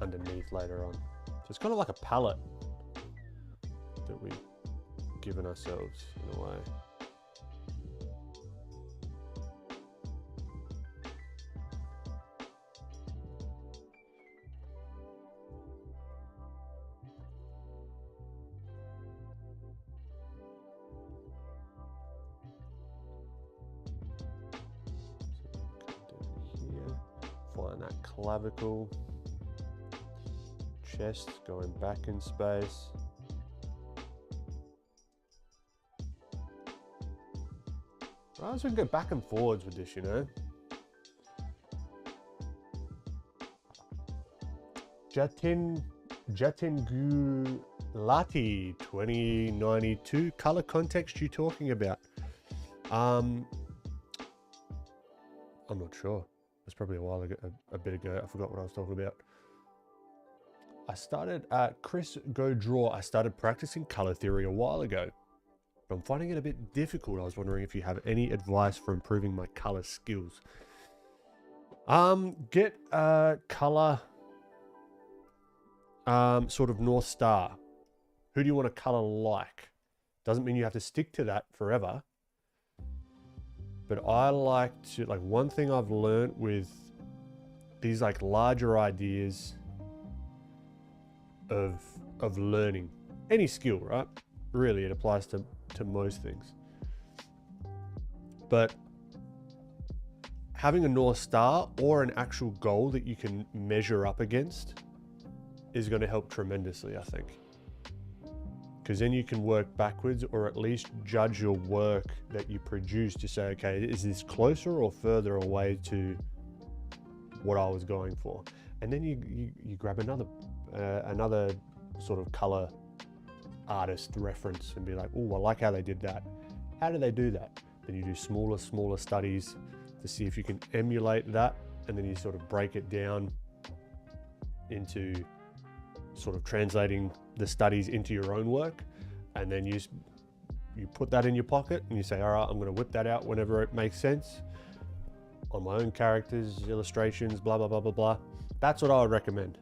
underneath later on. So it's kind of like a palette that we've given ourselves in a way. Find that clavicle, chest going back in space. Right, so we can go back and forwards with this, you know. Jatin Gulati 2092 color context you talking about? I'm not sure. It was probably a while ago, a bit ago. I forgot what I was talking about. I started at Chris Go Draw. I started practicing color theory a while ago, but I'm finding it a bit difficult. I was wondering if you have any advice for improving my color skills. Get a color sort of North Star. Who do you want to color like? Doesn't mean you have to stick to that forever. But I like to, like, one thing I've learned with these like larger ideas of learning any skill, right? Really, it applies to most things. But having a North Star or an actual goal that you can measure up against is going to help tremendously, I think. Because then you can work backwards, or at least judge your work that you produce to say, okay, is this closer or further away to what I was going for? And then you grab another sort of color artist reference and be like, oh, I like how they did that. How do they do that? Then you do smaller studies to see if you can emulate that, and then you sort of break it down into sort of translating the studies into your own work, and then you put that in your pocket and you say, all right, I'm going to whip that out whenever it makes sense on my own characters, illustrations, blah, blah, blah, blah, blah. That's what I would recommend.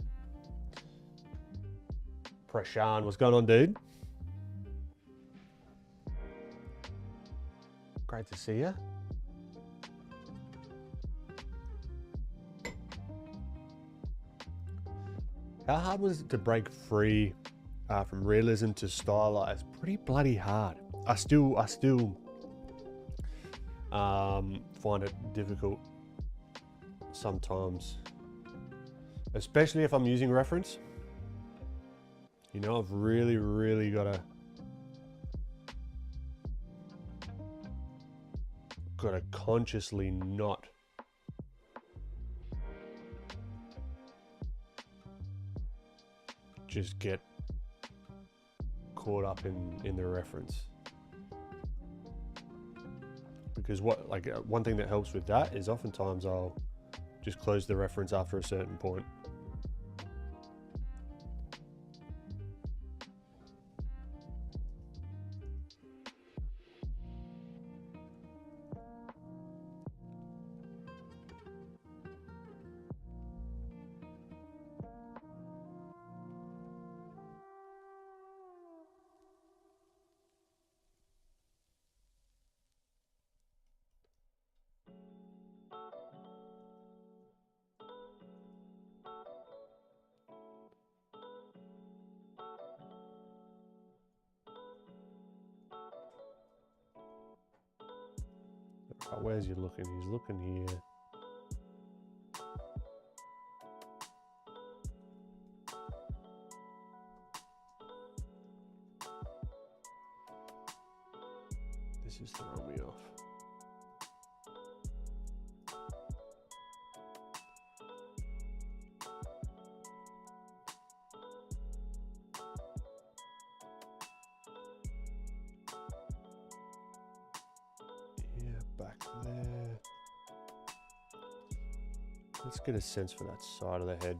Prashan, what's going on, dude? Great to see you. How hard was it to break free from realism to stylized? Pretty bloody hard. I still find it difficult sometimes, especially if I'm using reference. You know, I've really got to consciously not just get caught up in the reference. Because one thing that helps with that is oftentimes I'll just close the reference after a certain point. Oh, where's he looking? He's looking here. This is throwing me off. Back there. Let's get a sense for that side of the head.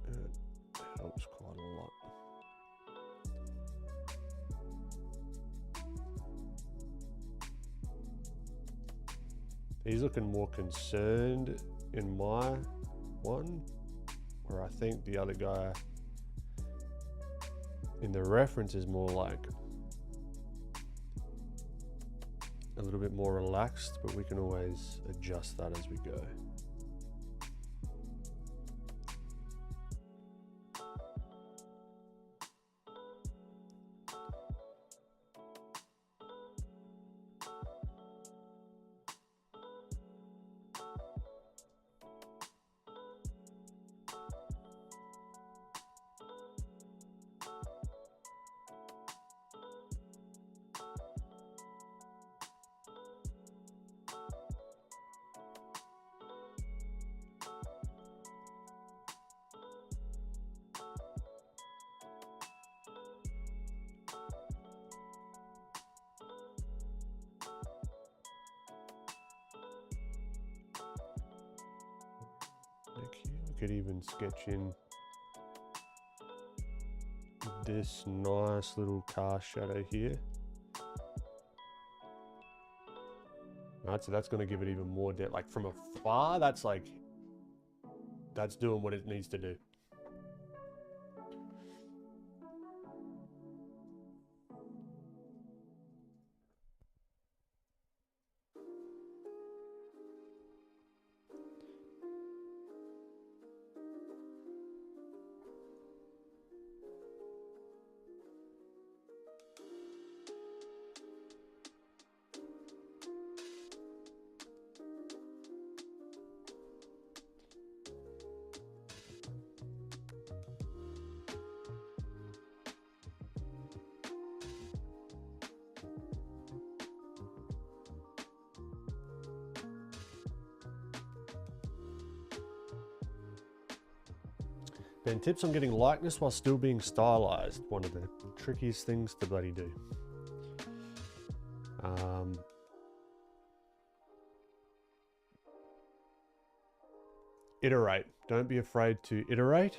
It helps quite a lot. He's looking more concerned in my one, where I think the other guy in the reference is more like a little bit more relaxed, but we can always adjust that as we go. We could even sketch in this nice little car shadow here. Right, so that's going to give it even more depth. Like from afar, that's doing what it needs to do. Ben, tips on getting likeness while still being stylized. One of the trickiest things to bloody do. Iterate. Don't be afraid to iterate.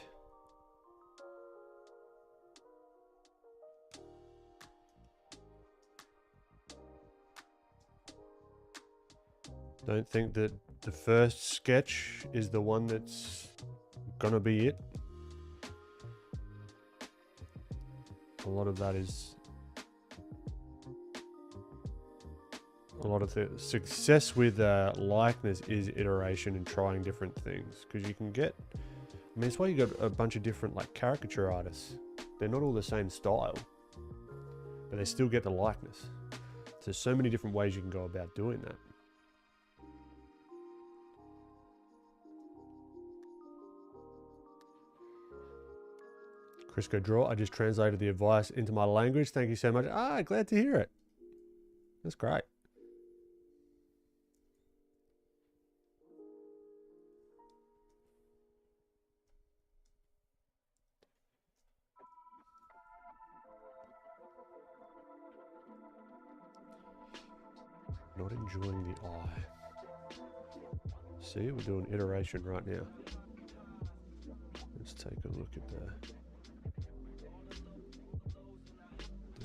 Don't think that the first sketch is the one that's gonna be it. A lot of that is, a lot of the success with likeness is iteration and trying different things, because you can get, I mean, it's why you got a bunch of different like caricature artists. They're not all the same style, but they still get the likeness. There's so many different ways you can go about doing that. Crisco Draw, I just translated the advice into my language. Thank you so much. Glad to hear it. That's great. Not enjoying the eye. See, we're doing iteration right now. Let's take a look at the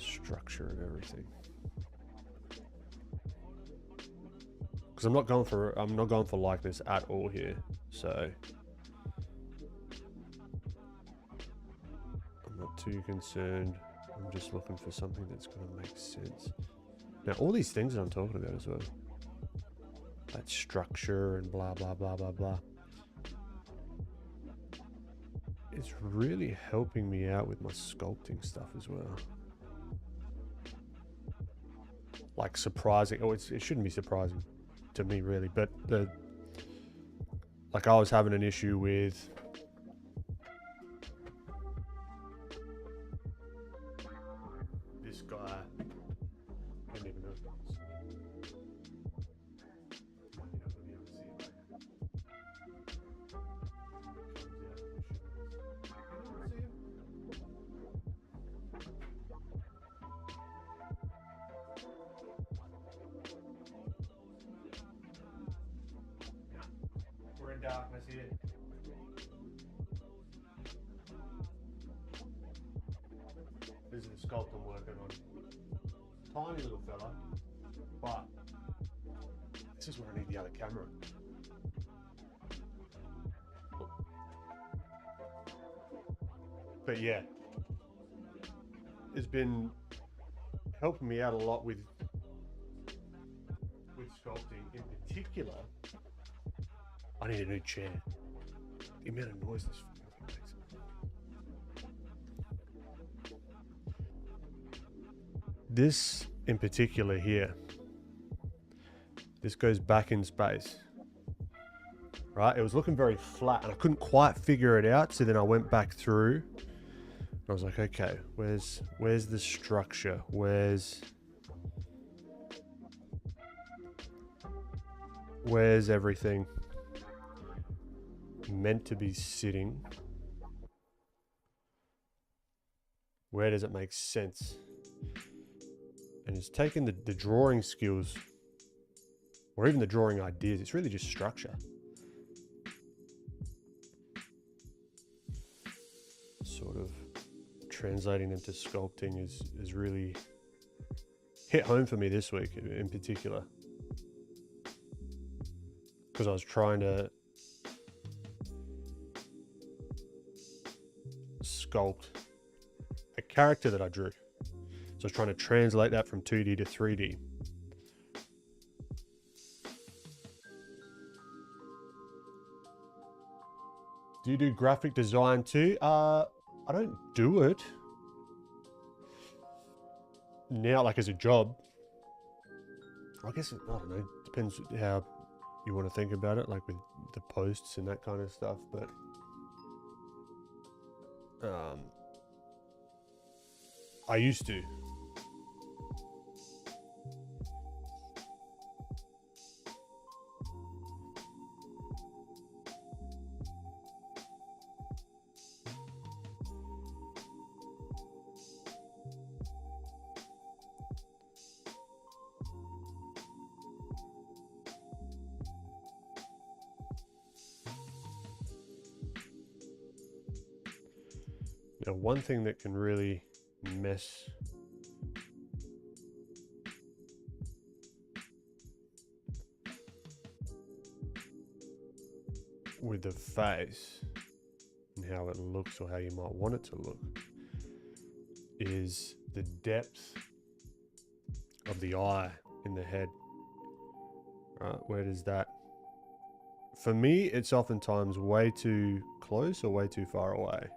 structure and everything. Because I'm not going for likeness at all here. So I'm not too concerned. I'm just looking for something that's going to make sense. Now, all these things that I'm talking about as well, that structure and blah, blah, blah, blah, blah, it's really helping me out with my sculpting stuff as well. Like surprising, it shouldn't be surprising to me really, but like I was having an issue with this guy. I didn't even know. We're in darkness here. This is the sculpt I'm working on. Tiny little fella, but this this is where I need the other camera. But yeah, it's been helping me out a lot with sculpting. In particular, I need a new chair. The amount of noise this makes. This in particular here, this goes back in space, right? It was looking very flat and I couldn't quite figure it out. So then I went back through and I was like, okay, where's the structure? Where's everything meant to be sitting? Where does it make sense? And it's taken the drawing skills, or even the drawing ideas. It's really just structure. Sort of translating them to sculpting is really hit home for me this week in particular. Because I was trying to sculpt a character that I drew. So I was trying to translate that from 2D to 3D. Do you do graphic design too? I don't do it now, like as a job. I guess, I don't know, depends how you want to think about it, like with the posts and that kind of stuff, but I used to. Now, one thing that can really mess with the face and how it looks, or how you might want it to look, is the depth of the eye in the head. Right, where does that? For me, it's oftentimes way too close or way too far away.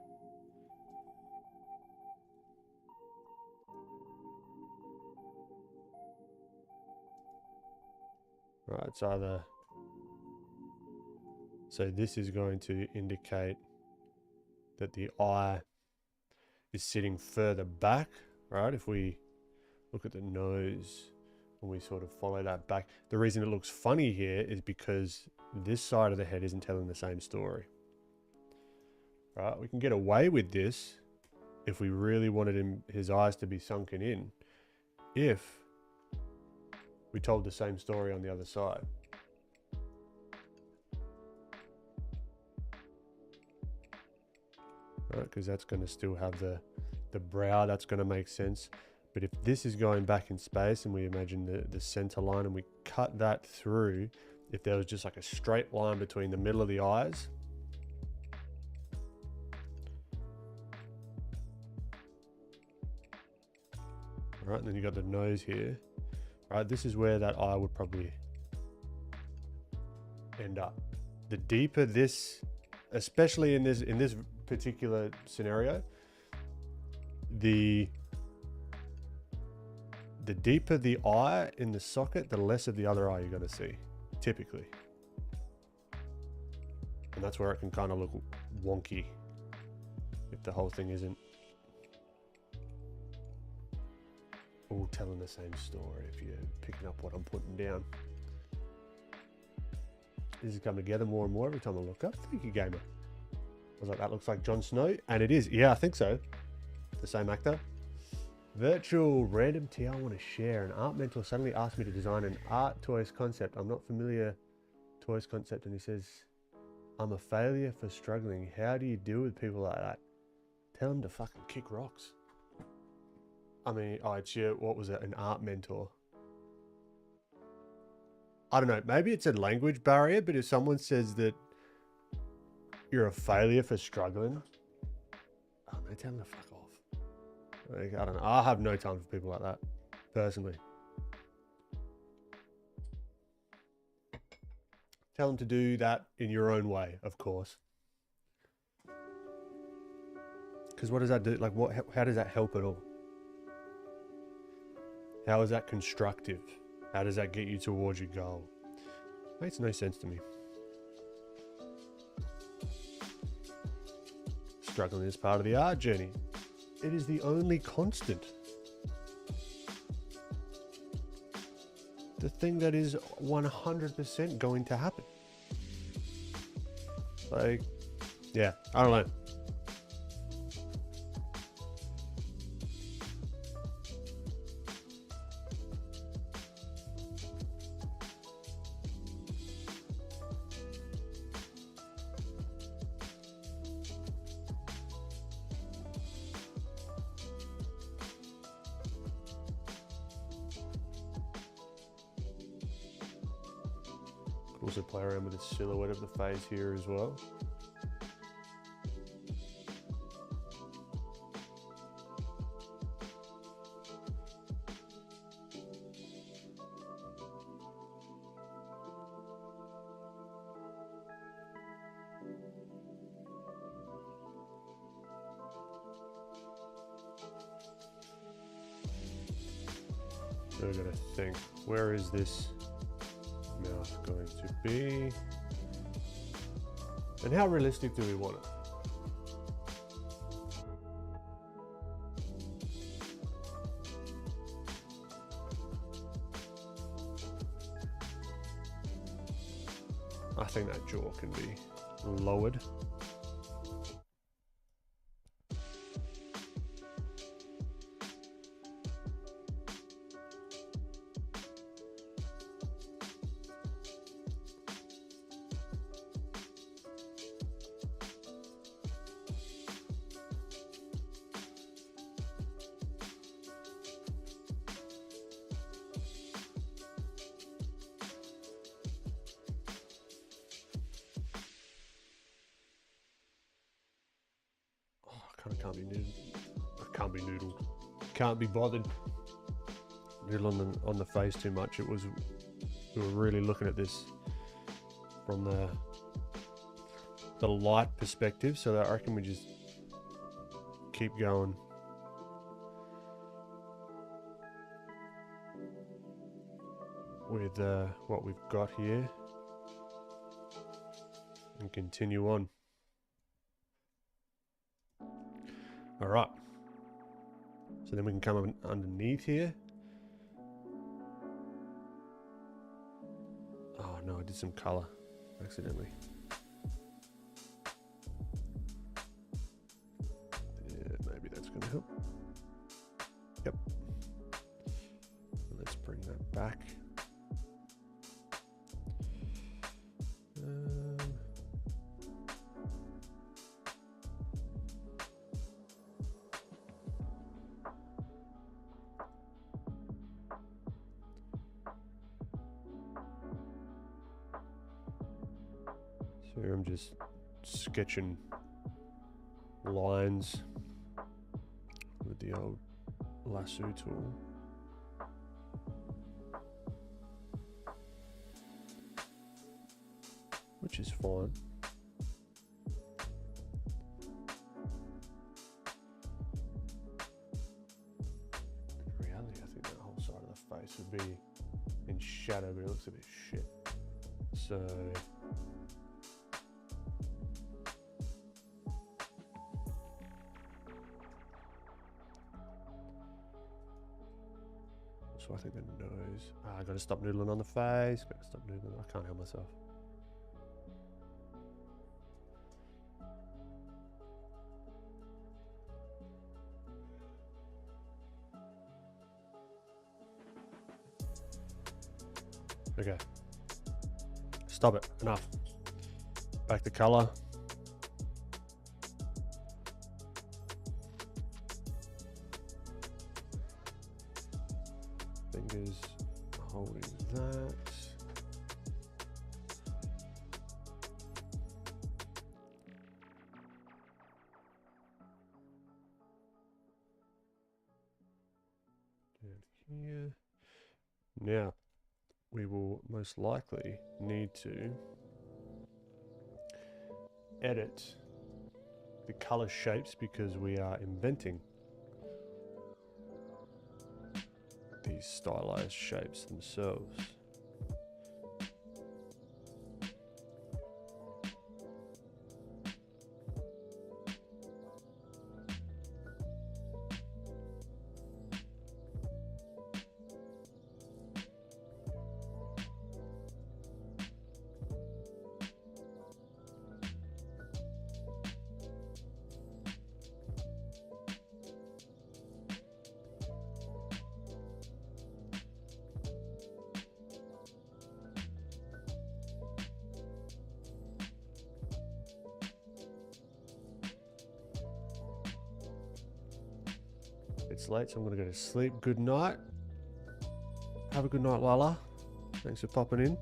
Right, it's either, so this is going to indicate that the eye is sitting further back, right? If we look at the nose and we sort of follow that back, the reason it looks funny here is because this side of the head isn't telling the same story, right? We can get away with this if we really wanted his eyes to be sunken in, if we told the same story on the other side. Right, because that's going to still have the brow, that's going to make sense. But if this is going back in space and we imagine the center line and we cut that through, if there was just like a straight line between the middle of the eyes, right, and then you got the nose here. Right, this is where that eye would probably end up. The deeper this, especially in this particular scenario, the deeper the eye in the socket, the less of the other eye you're going to see, typically. And that's where it can kind of look wonky if the whole thing isn't all telling the same story, if you're picking up what I'm putting down. This is coming together more and more every time I look up. Thank you, gamer. I was like, that looks like Jon Snow, and it is. Yeah, I think so. The same actor. Virtual random tea I want to share. An art mentor suddenly asked me to design an art toys concept. I'm not familiar toys concept, and he says, I'm a failure for struggling. How do you deal with people like that? Tell them to fucking kick rocks. I mean, oh, it's your, what was it? An art mentor. I don't know, maybe it's a language barrier, but if someone says that you're a failure for struggling, oh man, tell them to fuck off. Like, I don't know. I have no time for people like that, personally. Tell them to do that in your own way, of course. Because what does that do? Like, how does that help at all? How is that constructive? How does that get you towards your goal? Makes no sense to me. Struggling is part of the art journey. It is the only constant. The thing that is 100% going to happen. Like, yeah, I don't know. Also play around with the silhouette of the face here as well. So we're gonna think, where is this mouth going to be? And how realistic do we want it? I think that jaw can be lowered. Can't be bothered. Noodle on the face too much. We were really looking at this from the light perspective, so that I reckon we just keep going. With what we've got here and continue on. All right. So then we can come underneath here. Oh no, I did some color accidentally. Yeah, maybe that's going to help. Yep. Let's bring that back. So here I'm just sketching lines with the old lasso tool. Which is fine. In reality, I think that whole side of the face would be in shadow, but it looks a bit shit. So I think the nose. I gotta stop noodling on the face. Gotta stop noodling. I can't help myself. Okay. Stop it. Enough. Back to color. Fingers holding that. Now, we will most likely need to edit the color shapes because we are inventing these stylized shapes themselves. It's late, so I'm going to go to sleep. Good night. Have a good night, Lala. Thanks for popping in.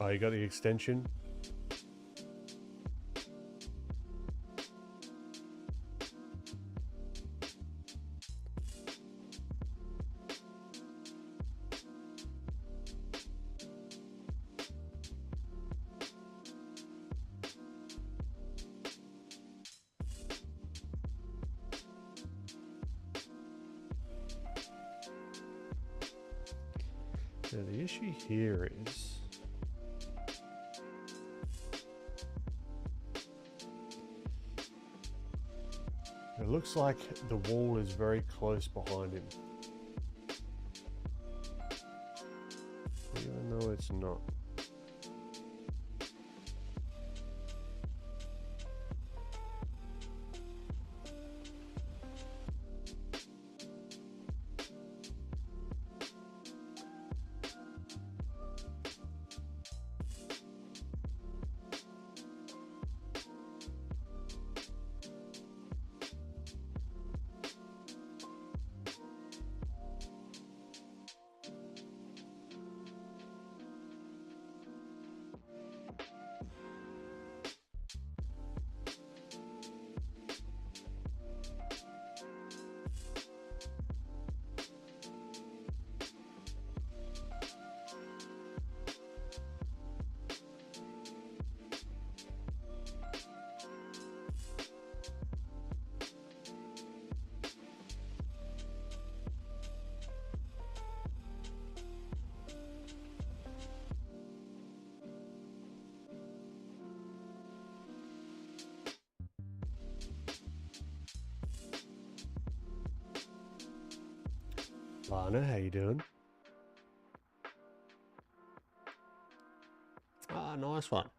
Oh, you got the extension? Now the issue here is it looks like the wall is very close behind him, even though it's not. Lana, how you doing? Ah, nice one.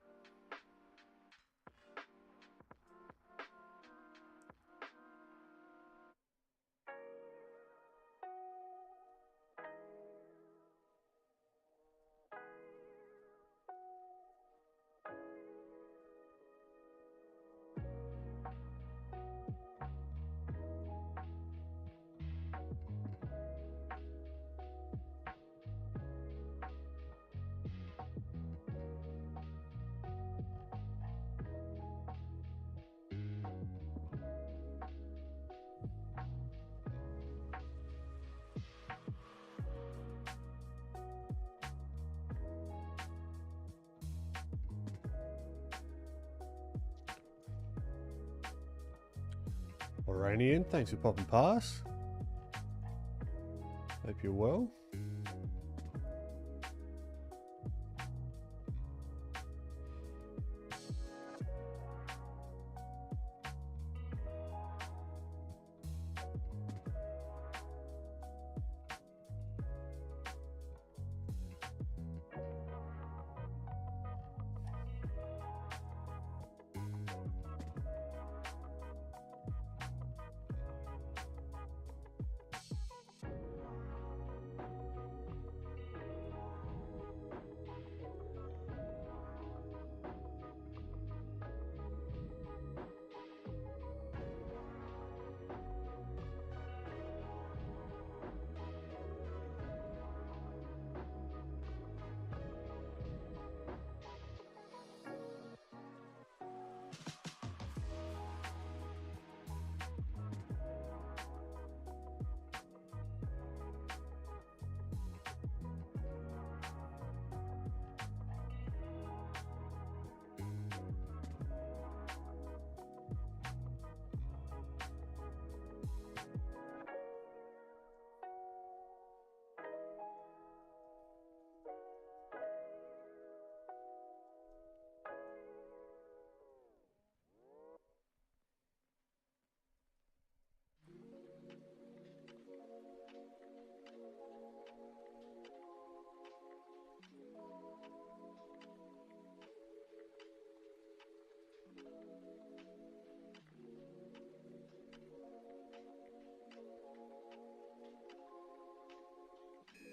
Iranian, thanks for popping past. Hope you're well.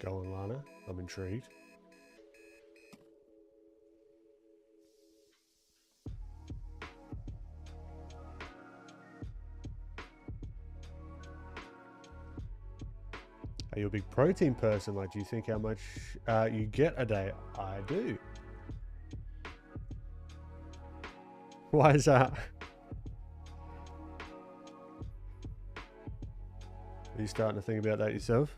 Go on, Lana. I'm intrigued. Are you a big protein person? Like, do you think how much you get a day? I do. Why is that? Are you starting to think about that yourself?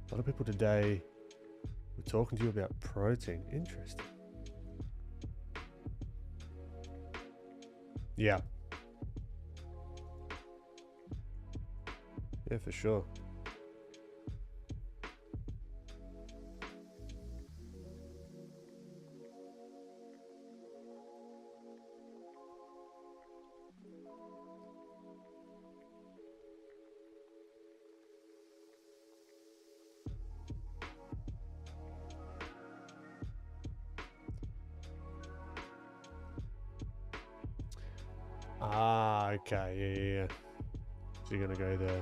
A lot of people today were talking to you about protein. Interesting. Yeah. Yeah, for sure. Ah, okay, yeah. So you're gonna go there.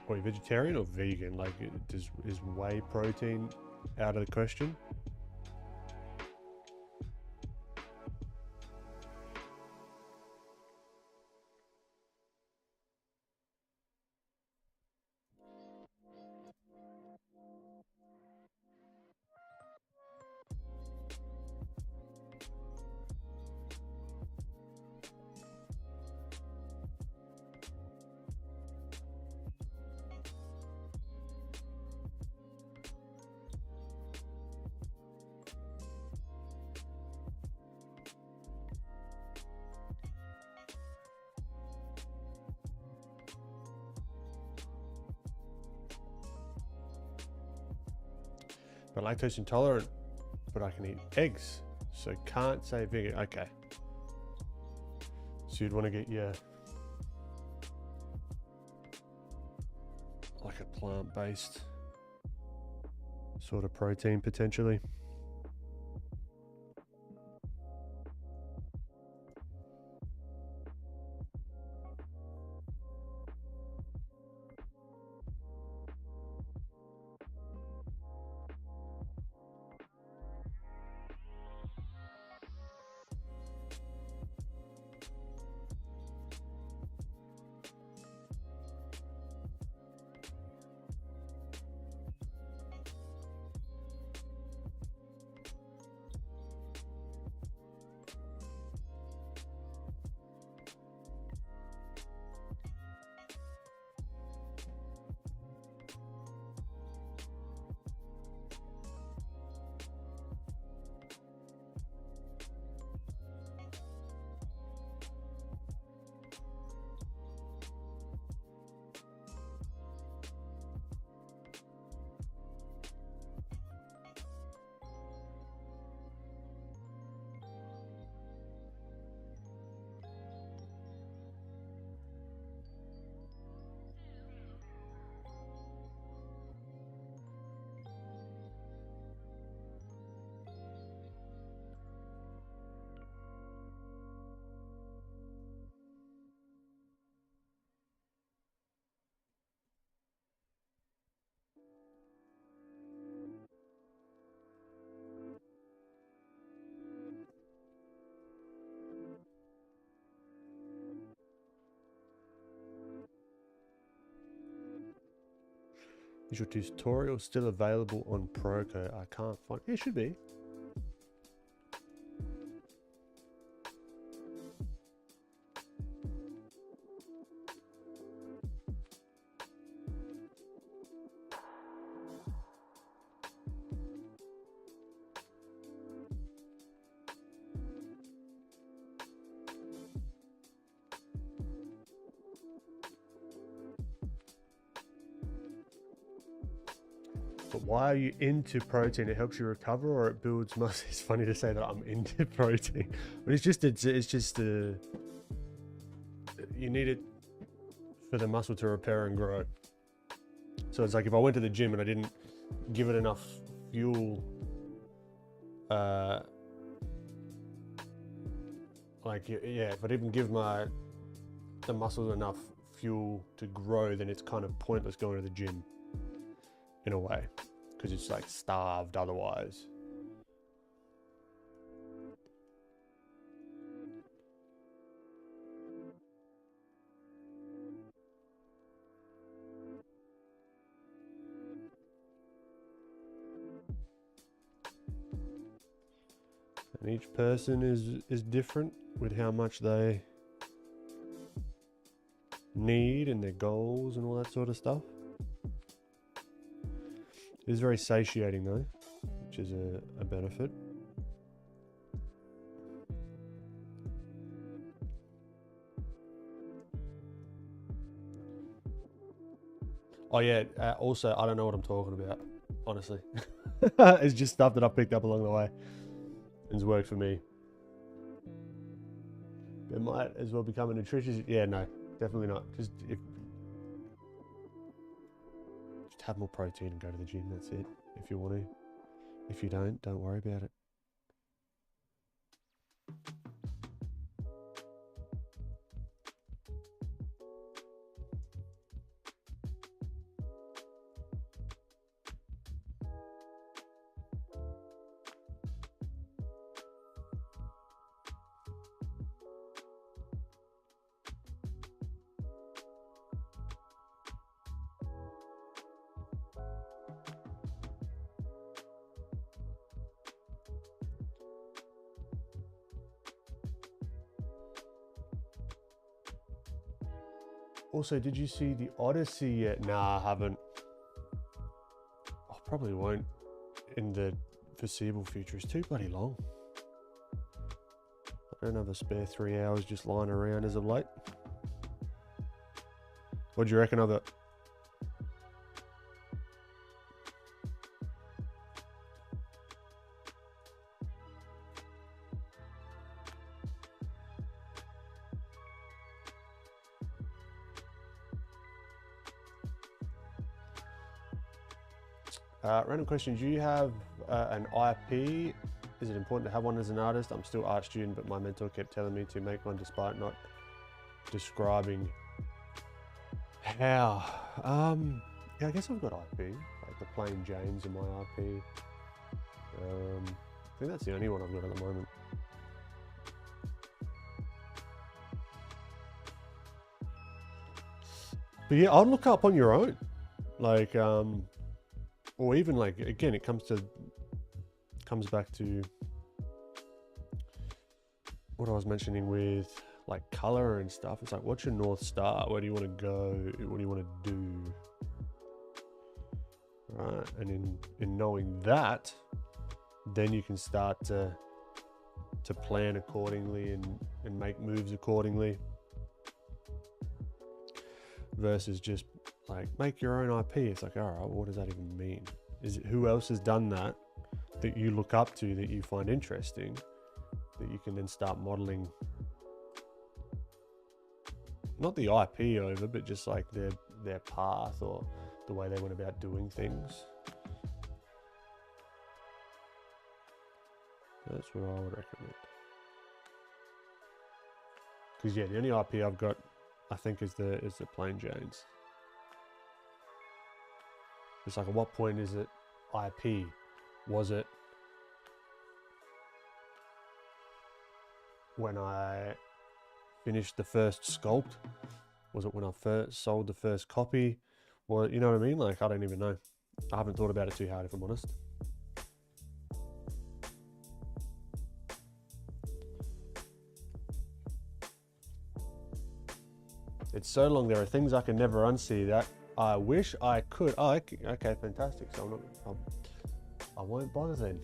Are you vegetarian or vegan? Like, is whey protein out of the question? But lactose intolerant, but I can eat eggs, so can't say vegan. Okay. So you'd want to get your like a plant-based sort of protein potentially. Is your tutorial still available on Procreate? I can't find it. It should be. But why are you into protein? It helps you recover, or it builds muscle. It's funny to say that I'm into protein, but it's just you need it for the muscle to repair and grow. So it's like if I went to the gym and I didn't give it enough fuel, like yeah, if I didn't give the muscles enough fuel to grow, then it's kind of pointless going to the gym in a way, because it's like starved otherwise. And each person is different with how much they need and their goals and all that sort of stuff. It is very satiating though, which is a benefit. Oh yeah, also I don't know what I'm talking about, honestly. It's just stuff that I've picked up along the way and it's worked for me. It might as well become a nutritionist. Yeah, no, definitely not. Just have more protein and go to the gym, that's it, if you want to. If you don't worry about it. Also, did you see the Odyssey yet? Nah, I haven't. I probably won't in the foreseeable future. It's too bloody long. I don't have a spare 3 hours just lying around as of late. What do you reckon of it? Random question, do you have an IP? Is it important to have one as an artist? I'm still art student, but my mentor kept telling me to make one despite not describing how. Yeah, I guess I've got IP, like the Plain Jane's in my IP. I think that's the only one I've got at the moment. But yeah, I'll look up on your own, like, or even like, again, it comes back to what I was mentioning with like color and stuff. It's like, what's your North Star? Where do you want to go? What do you want to do? Right, and in knowing that, then you can start to plan accordingly and make moves accordingly, versus just like make your own IP. It's like, all right, what does that even mean? Is it who else has done that you look up to, that you find interesting, that you can then start modeling, not the IP over, but just like their path or the way they went about doing things. That's what I would recommend. Because yeah, the only IP I've got, I think, is the Plain Jane's. It's like, at what point is it IP? Was it when I finished the first sculpt? Was it when I first sold the first copy? Well, you know what I mean? Like, I don't even know. I haven't thought about it too hard, if I'm honest. It's so long. There are things I can never unsee that I wish I could. Oh, okay, fantastic. So I'm not, I won't bother then.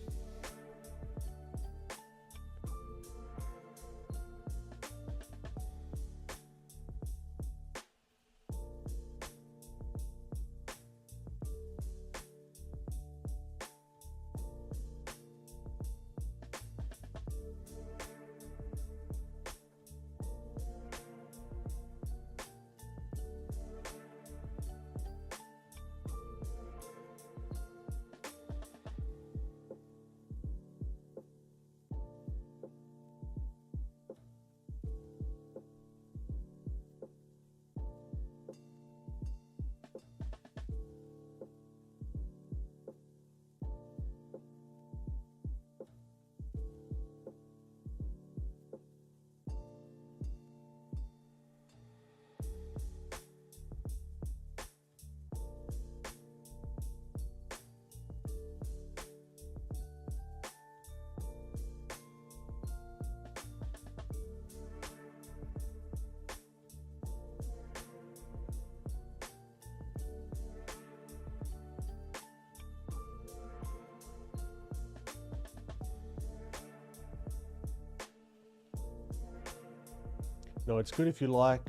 No, it's good if you like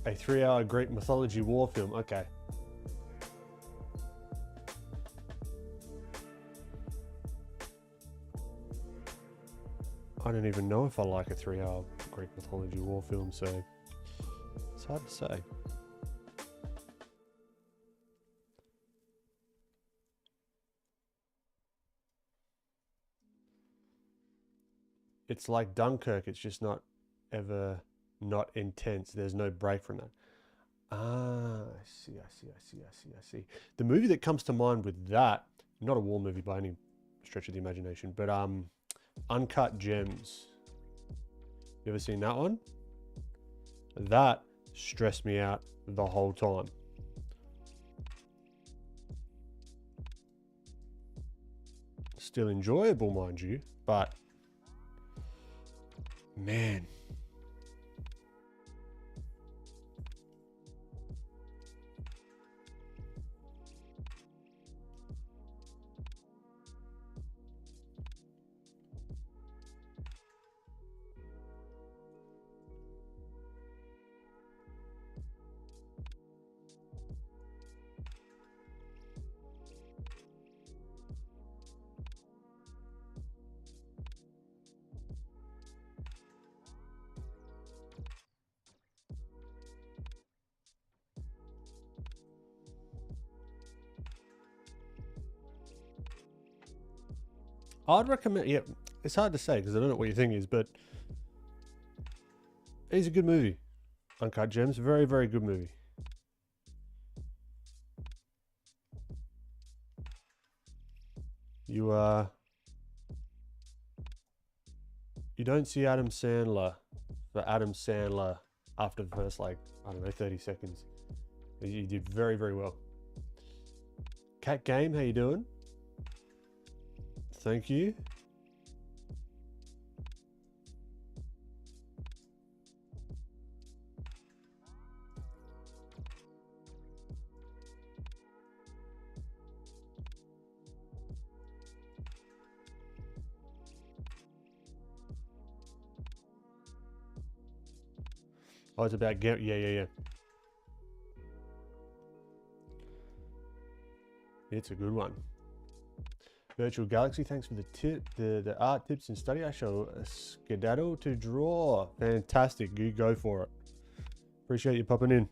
a 3-hour Greek mythology war film. Okay. I don't even know if I like a 3-hour Greek mythology war film, so it's hard to say. It's like Dunkirk, it's just not ever not intense. There's no break from that. Ah, I see, I see, I see, I see, I see. The movie that comes to mind with that, not a war movie by any stretch of the imagination, but Uncut Gems. You ever seen that one? That stressed me out the whole time. Still enjoyable, mind you, but man. I'd recommend, yeah, it's hard to say because I don't know what your thing is, but it's a good movie. Uncut Gems, very, very good movie. You you don't see Adam Sandler for Adam Sandler after the first, like, I don't know, 30 seconds. You did very, very well. Cat Game, how you doing? Thank you. Oh, it's about yeah, yeah, yeah. It's a good one. Virtual Galaxy, thanks for the tip, the art tips and study. I shall skedaddle to draw. Fantastic, you go for it. Appreciate you popping in.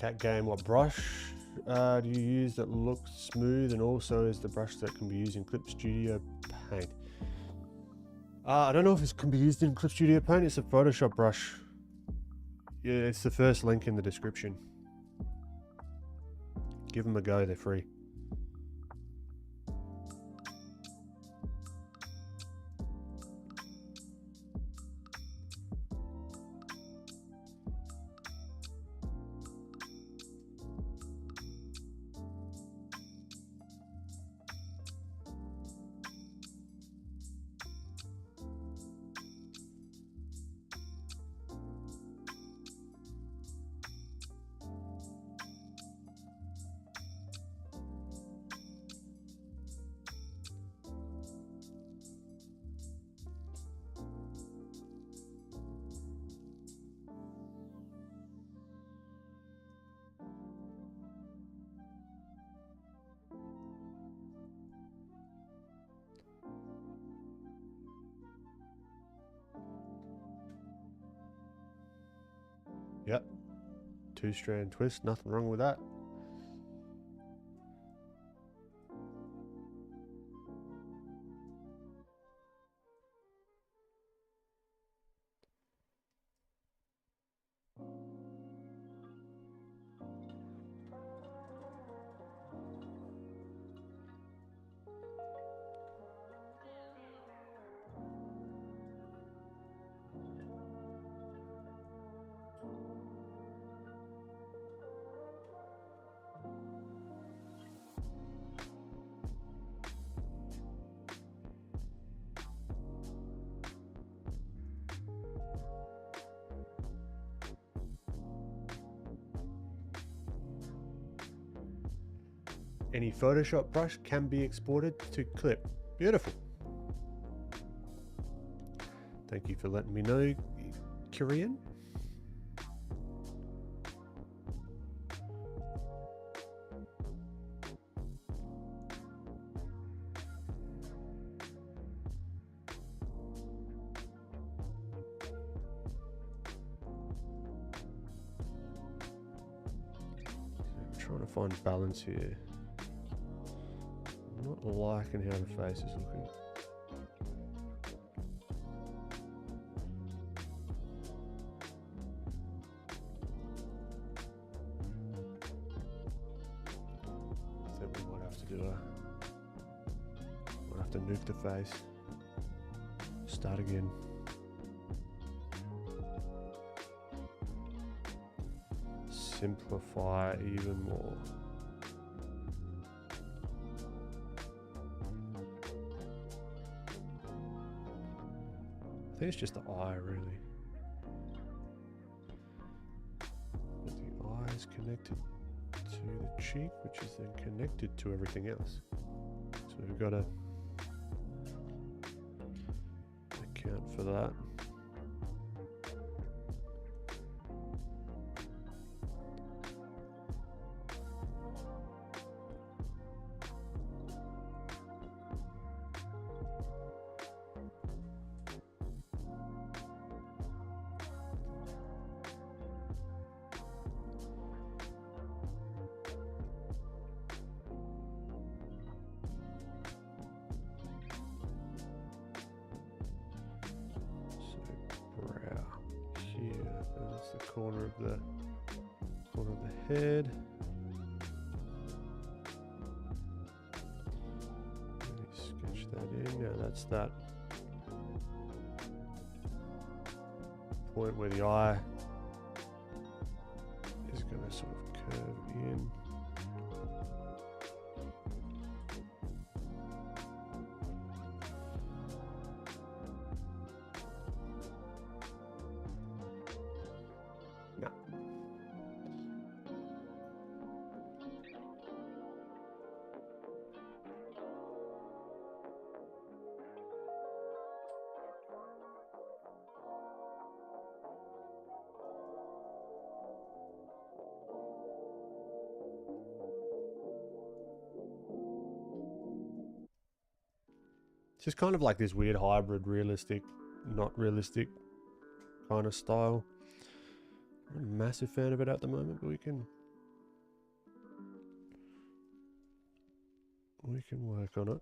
Cat game, what brush do you use that looks smooth and also is the brush that can be used in Clip Studio Paint? I don't know if it can be used in Clip Studio Paint. It's a Photoshop brush. Yeah, it's the first link in the description. Give them a go, they're free. Yep, 2-strand twist, nothing wrong with that. Any Photoshop brush can be exported to Clip. Beautiful. Thank you for letting me know, Korean. I'm trying to find balance here. I'm not liking how the face is looking. I think we might have to do might have to nuke the face. Start again. Simplify even more. I think it's just the eye, really. But the eye is connected to the cheek, which is then connected to everything else. So we've got to account for that. The corner of the head. Sketch that in. Now that's that point where the eye is going to sort of curve in. It's just kind of like this weird hybrid, realistic, not realistic kind of style. I'm not a massive fan of it at the moment, but we can We can work on it.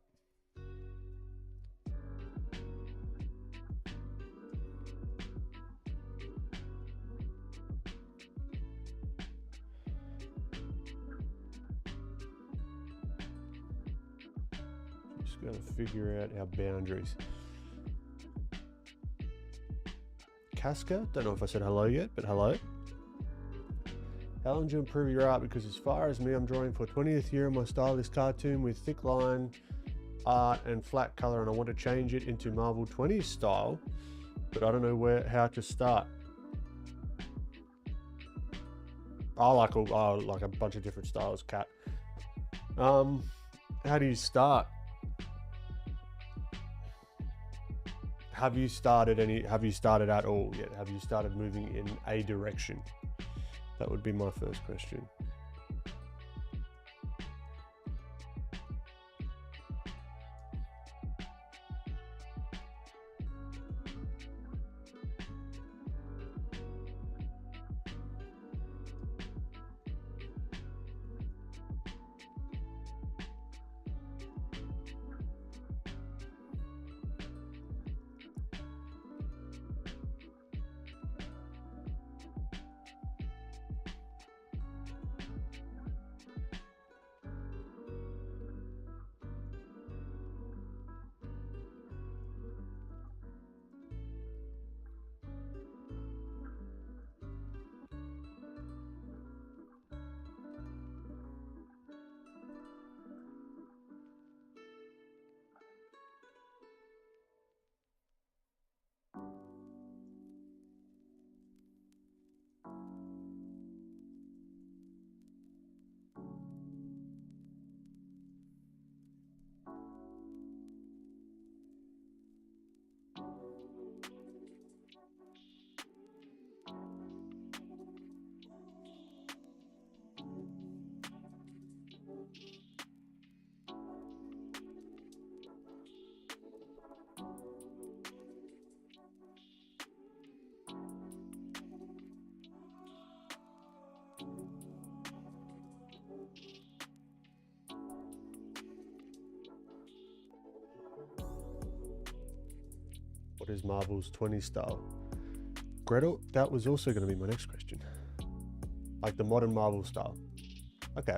Just got to figure out our boundaries. Casca, don't know if I said hello yet, but hello. How long do you improve your art? Because as far as me, I'm drawing for 20th year in my Stylized cartoon with thick line art and flat color, and I want to change it into Marvel 20s style, but I don't know how to start. I like a bunch of different styles, Cat. How do you start? Have you started at all yet? Have you started moving in a direction? That would be my first question. What is Marvel's 20 style? Gretel, that was also going to be my next question. Like the modern Marvel style. Okay.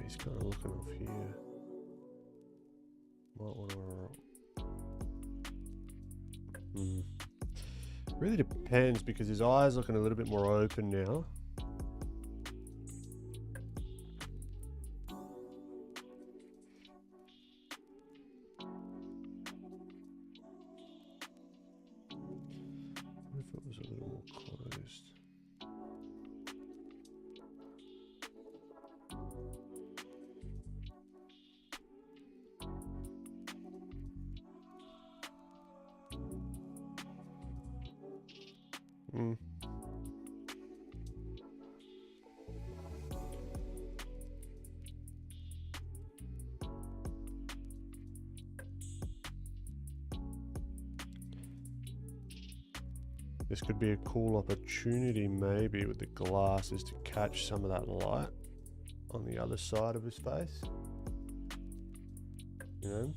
He's kind of looking off here. Might want to. Really depends, because his eyes looking a little bit more open now. What if it was a little more closed? This could be a cool opportunity, maybe, with the glasses to catch some of that light on the other side of his face. You know,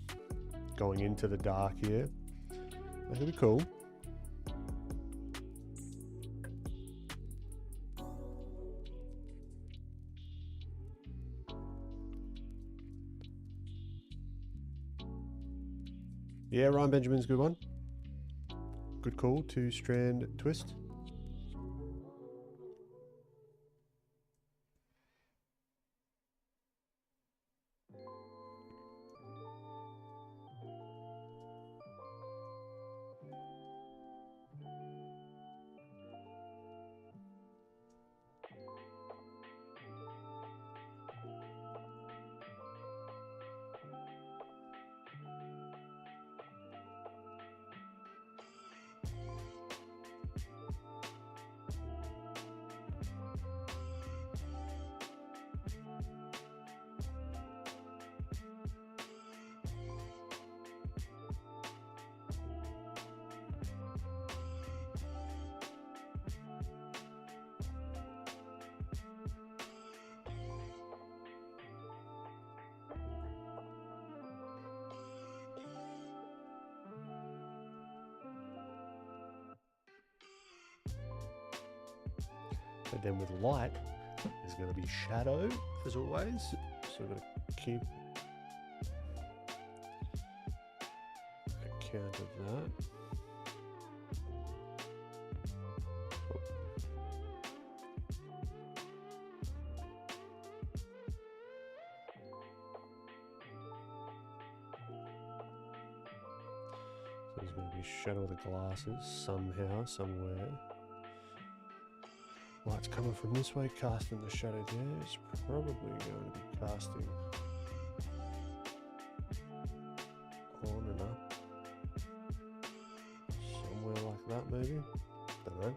going into the dark here. That could be cool. Yeah, Ryan Benjamin's a good one. Good call, 2-strand twist. But then with light, there's going to be shadow as always. So I'm going to keep account of that. So there's going to be shadow of the glasses somehow, somewhere. Light's coming from this way, casting the shadow there. It's probably going to be casting on and up. Somewhere like that maybe. Don't know.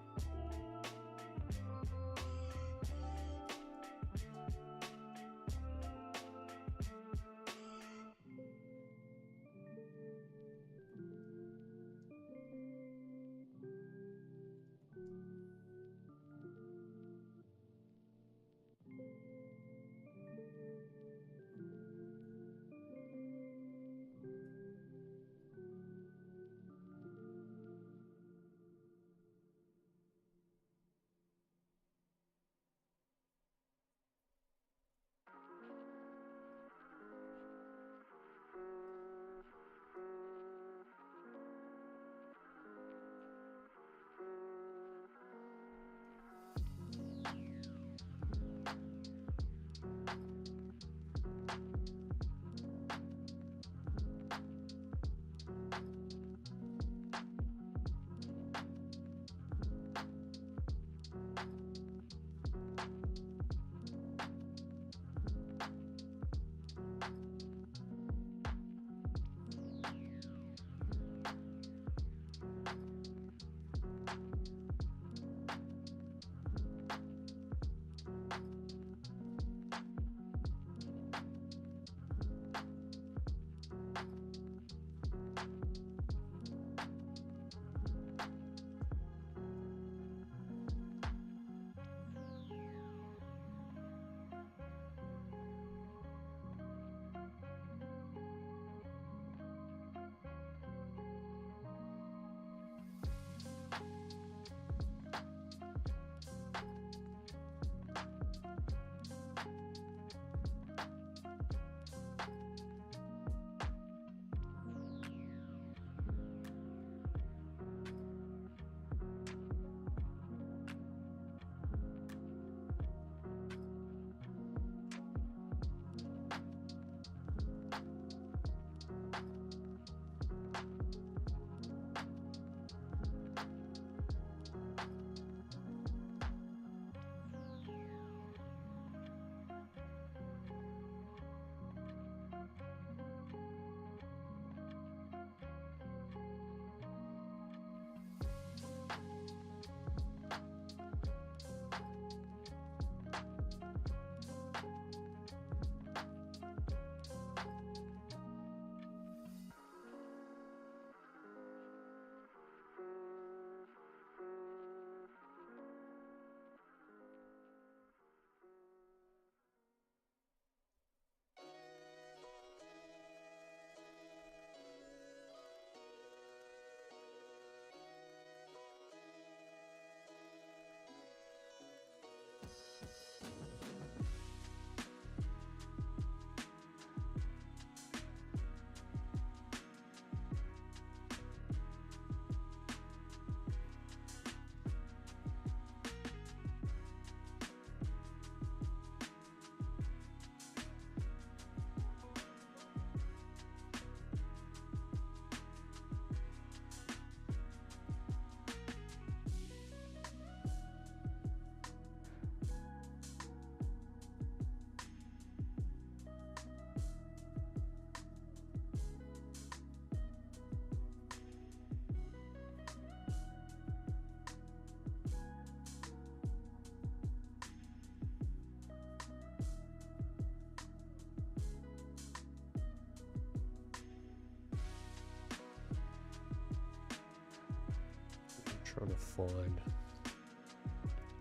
Trying to find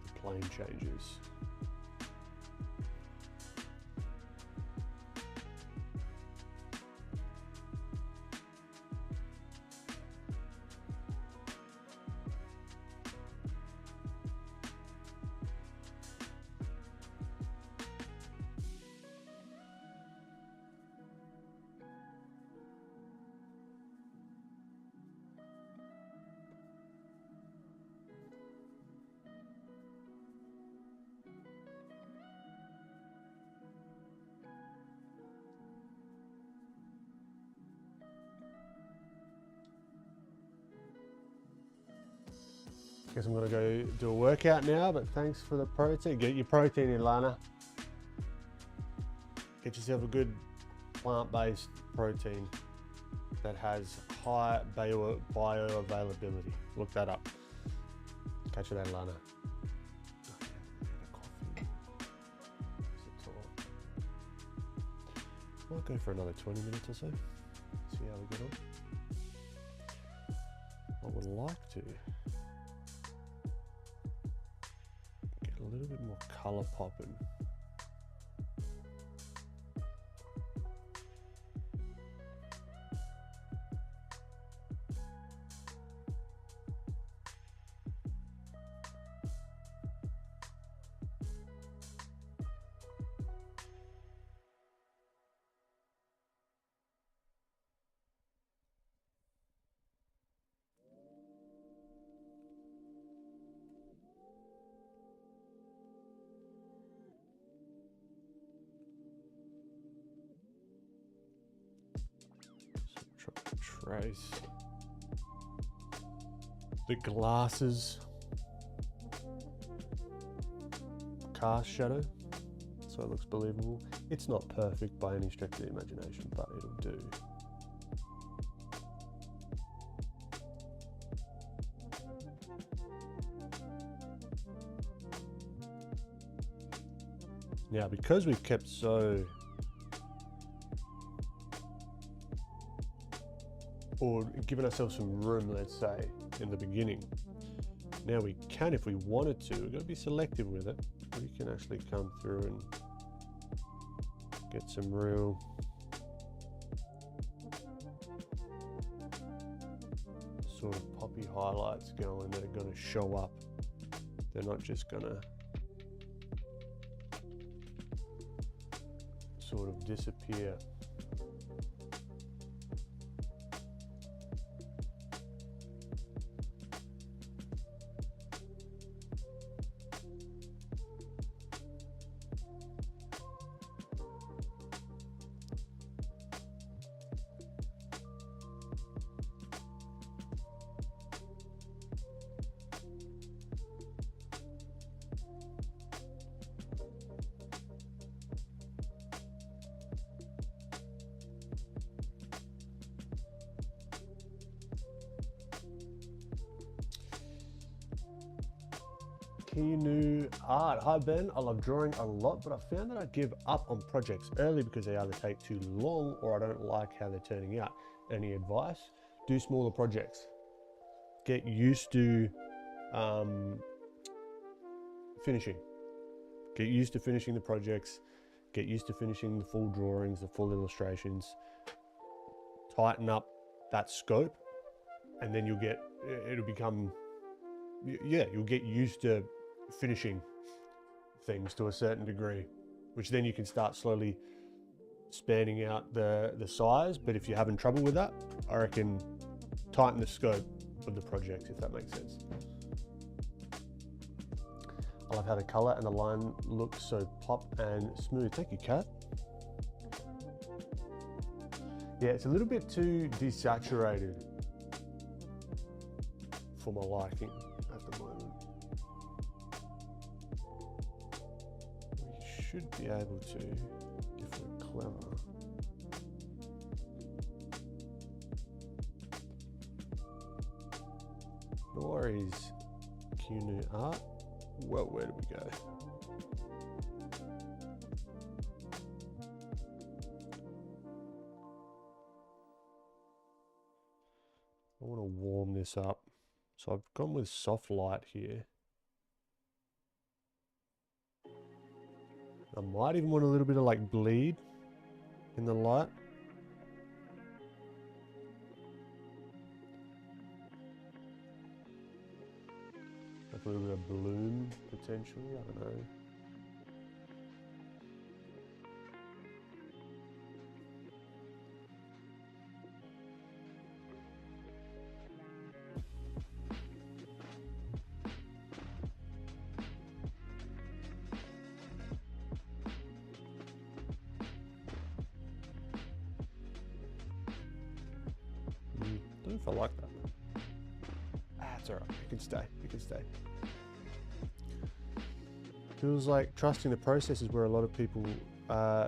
the plane changes. Guess I'm gonna go do a workout now, but thanks for the protein. Get your protein in, Lana. Get yourself a good plant-based protein that has high bioavailability. Look that up. Catch you later, Lana. Might go for another 20 minutes or so. See how we get on. I would like to get a little bit more color popping. Trace the glasses cast shadow so it looks believable. It's not perfect by any stretch of the imagination, but it'll do. Now, because we've kept or given ourselves some room, let's say, in the beginning. Now we can, if we wanted to, we've got to be selective with it. We can actually come through and get some real sort of poppy highlights going that are going to show up. They're not just going to sort of disappear. New art. Hi Ben, I love drawing a lot, but I found that I give up on projects early because they either take too long or I don't like how they're turning out. Any advice? Do smaller projects. Get used to finishing. Get used to finishing the projects. Get used to finishing the full drawings, the full illustrations. Tighten up that scope, and then you'll get, it'll become, yeah, you'll get used to finishing things to a certain degree, which then you can start slowly spanning out the size. But if you're having trouble with that, I reckon tighten the scope of the project, if that makes sense. I love how the color and the line look so pop and smooth. Thank you, Kat. Yeah, it's a little bit too desaturated for my liking at the moment. We should be able to, if we're clever. No worries, Q art. Well, where do we go? I want to warm this up. So I've gone with soft light here. I might even want a little bit of like bleed in the light. Like a little bit of bloom potentially, I don't know. I don't know if I like that. It's alright, you can stay, you can stay. Feels like trusting the process is where a lot of people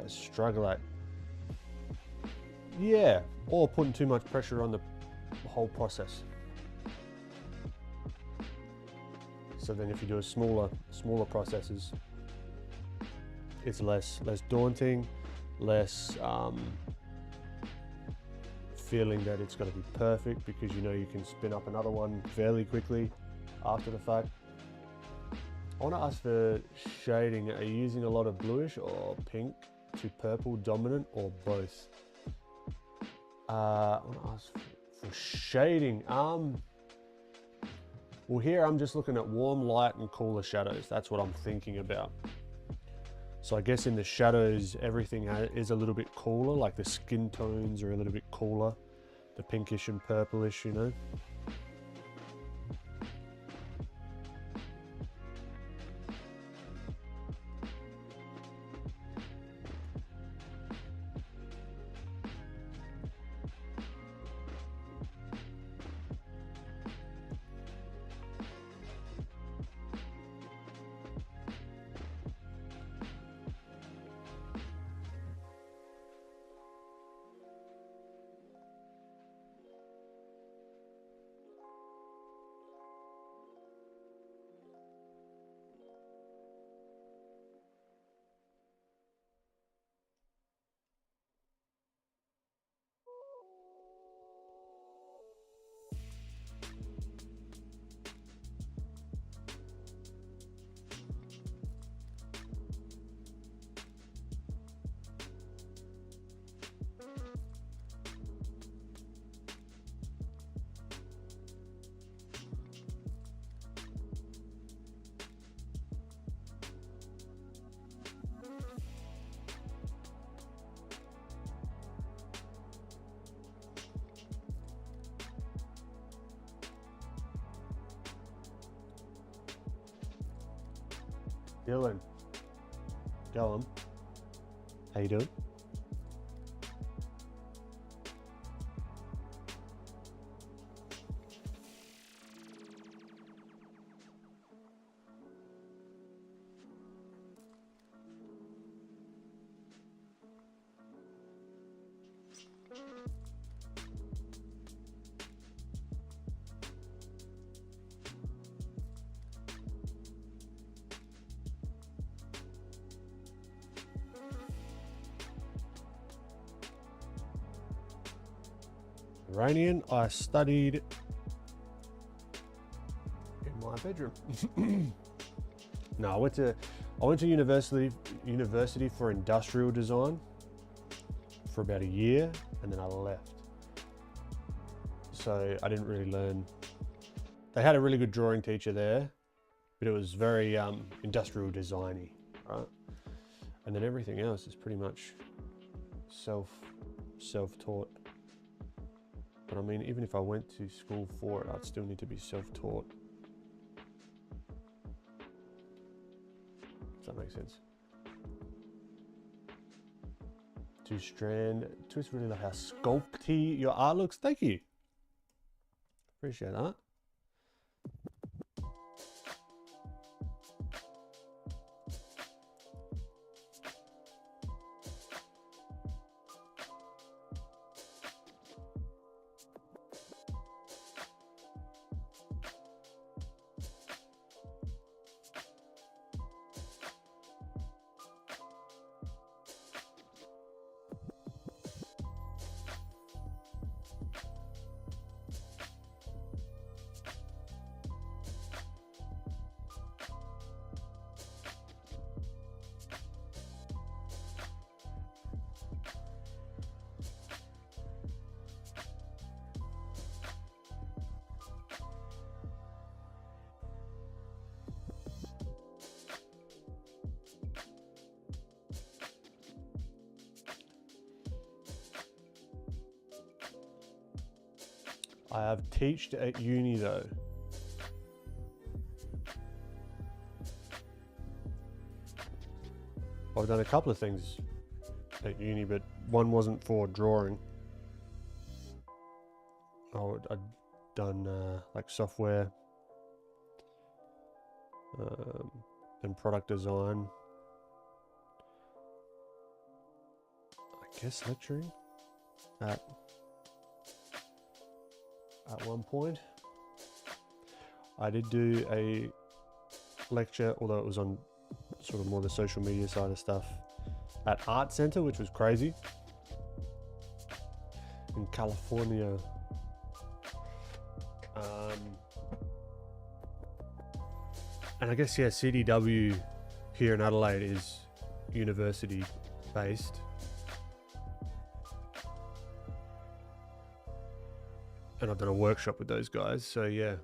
struggle at. Yeah, or putting too much pressure on the whole process. So then if you do a smaller processes, it's less daunting, less feeling that it's got to be perfect, because you know you can spin up another one fairly quickly after the fact. I want to ask for shading. Are you using a lot of bluish or pink to purple dominant, or both? I want to ask for shading. Well, here I'm just looking at warm light and cooler shadows. That's what I'm thinking about. So I guess in the shadows, everything is a little bit cooler, like the skin tones are a little bit cooler, the pinkish and purplish, you know. Dylan, go on. How you doing? Iranian, I studied in my bedroom. No, I went to university for industrial design for about a year, and then I left. So I didn't really learn. They had a really good drawing teacher there, but it was very industrial designy, right? And then everything else is pretty much self-taught. But I mean, even if I went to school for it, I'd still need to be self-taught. Does that make sense? Two-strand, twist, really like how sculpty your art looks. Thank you. Appreciate that. I have taught at uni though. I've done a couple of things at uni, but one wasn't for drawing. I'd done like software and product design. I guess lecturing at one point. I did do a lecture, although it was on sort of more the social media side of stuff, at Art Center, which was crazy, in California. And I guess, yeah, CDW here in Adelaide is university based. And I've done a workshop with those guys, so yeah.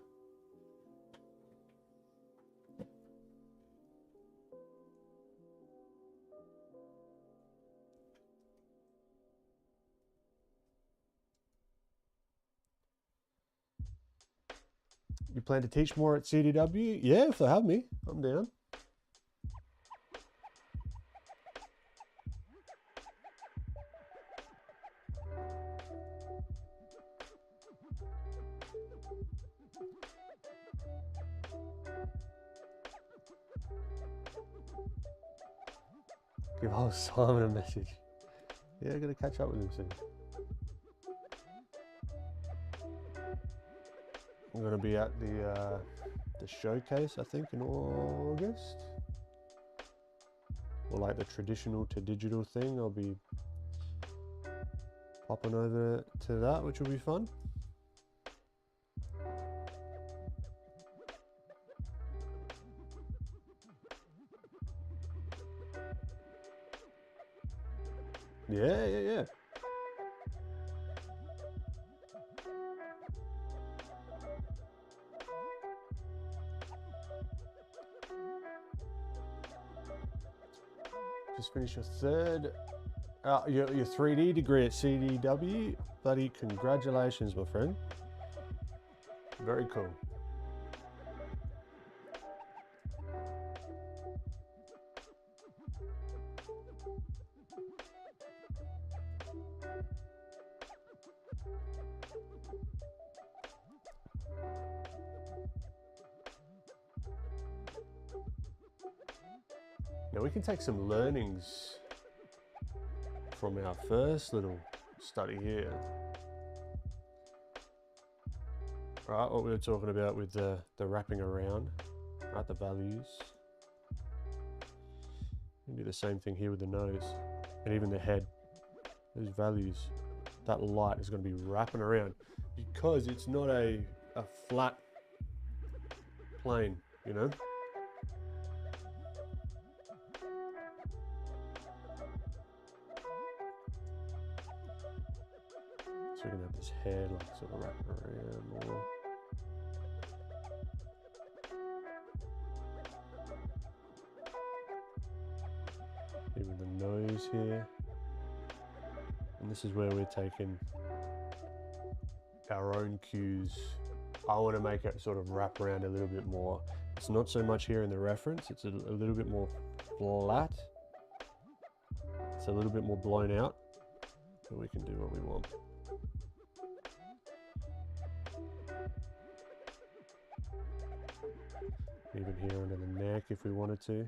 You plan to teach more at CDW? Yeah, if they have me, I'm down. Give old Simon a message. Yeah, I gotta catch up with him soon. I'm gonna be at the showcase, I think, in August. Or like the traditional to digital thing. I'll be popping over to that, which will be fun. Yeah. Just finished your 3D degree at CDW. Bloody congratulations, my friend. Very cool. Now we can take some learnings from our first little study here. Right, what we were talking about with the wrapping around, right, the values. We can do the same thing here with the nose and even the head. Those values, that light is going to be wrapping around because it's not a flat plane, you know? So we're going to have this hair like sort of wrapping around more. Even the nose here. And this is where we're taking our own cues. I want to make it sort of wrap around a little bit more. It's not so much here in the reference, it's a little bit more flat. It's a little bit more blown out, but we can do what we want. Even here under the neck if we wanted to.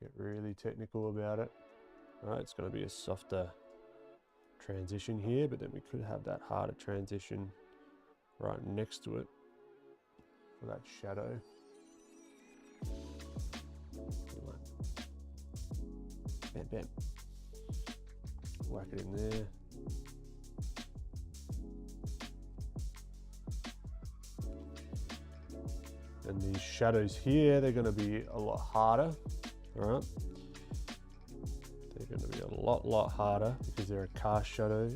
Get really technical about it. All right, it's going to be a softer transition here, but then we could have that harder transition right next to it for that shadow. Bam, bam. Whack it in there. And these shadows here, they're going to be a lot harder, all right? They're going to be a lot harder because they're a cast shadow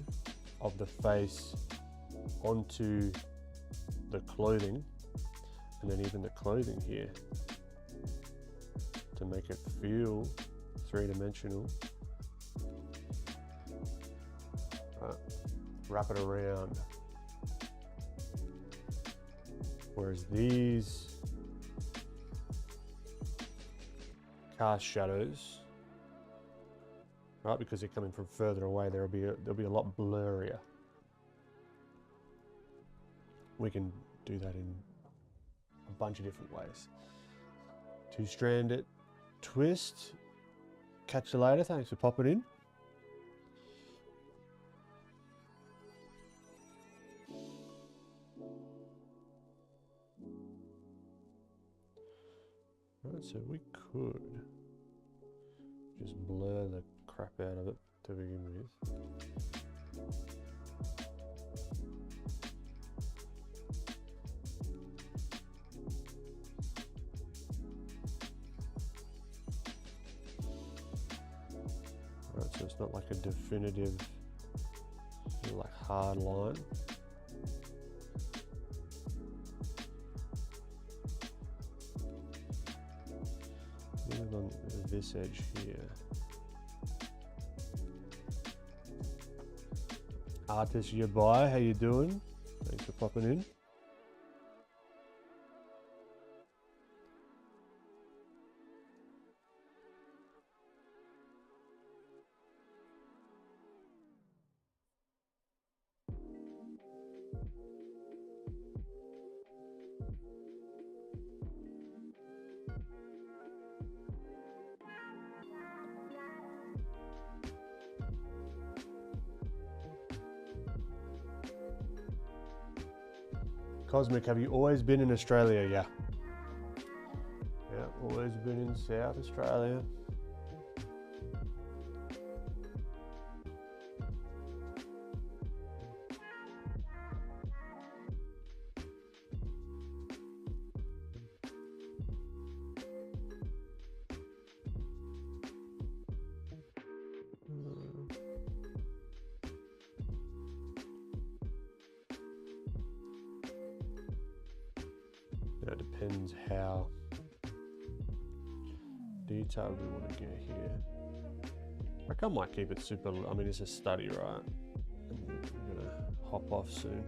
of the face onto the clothing, and then even the clothing here to make it feel three-dimensional. Right. Wrap it around. Whereas these cast shadows, right, because they're coming from further away, they'll be a lot blurrier. We can do that in a bunch of different ways. Two-stranded twist. Catch you later. Thanks for popping in. Right, so we could just blur the crap out of it to begin with. Right, so it's not like a definitive, like hard line. Even on this edge here. Artist you buy, how you doing? Thanks for popping in. Cosmic, have you always been in Australia? Yeah. Yeah, always been in South Australia. It depends how detailed we want to get here. Like I might keep it super, I mean it's a study, right? I'm gonna hop off soon.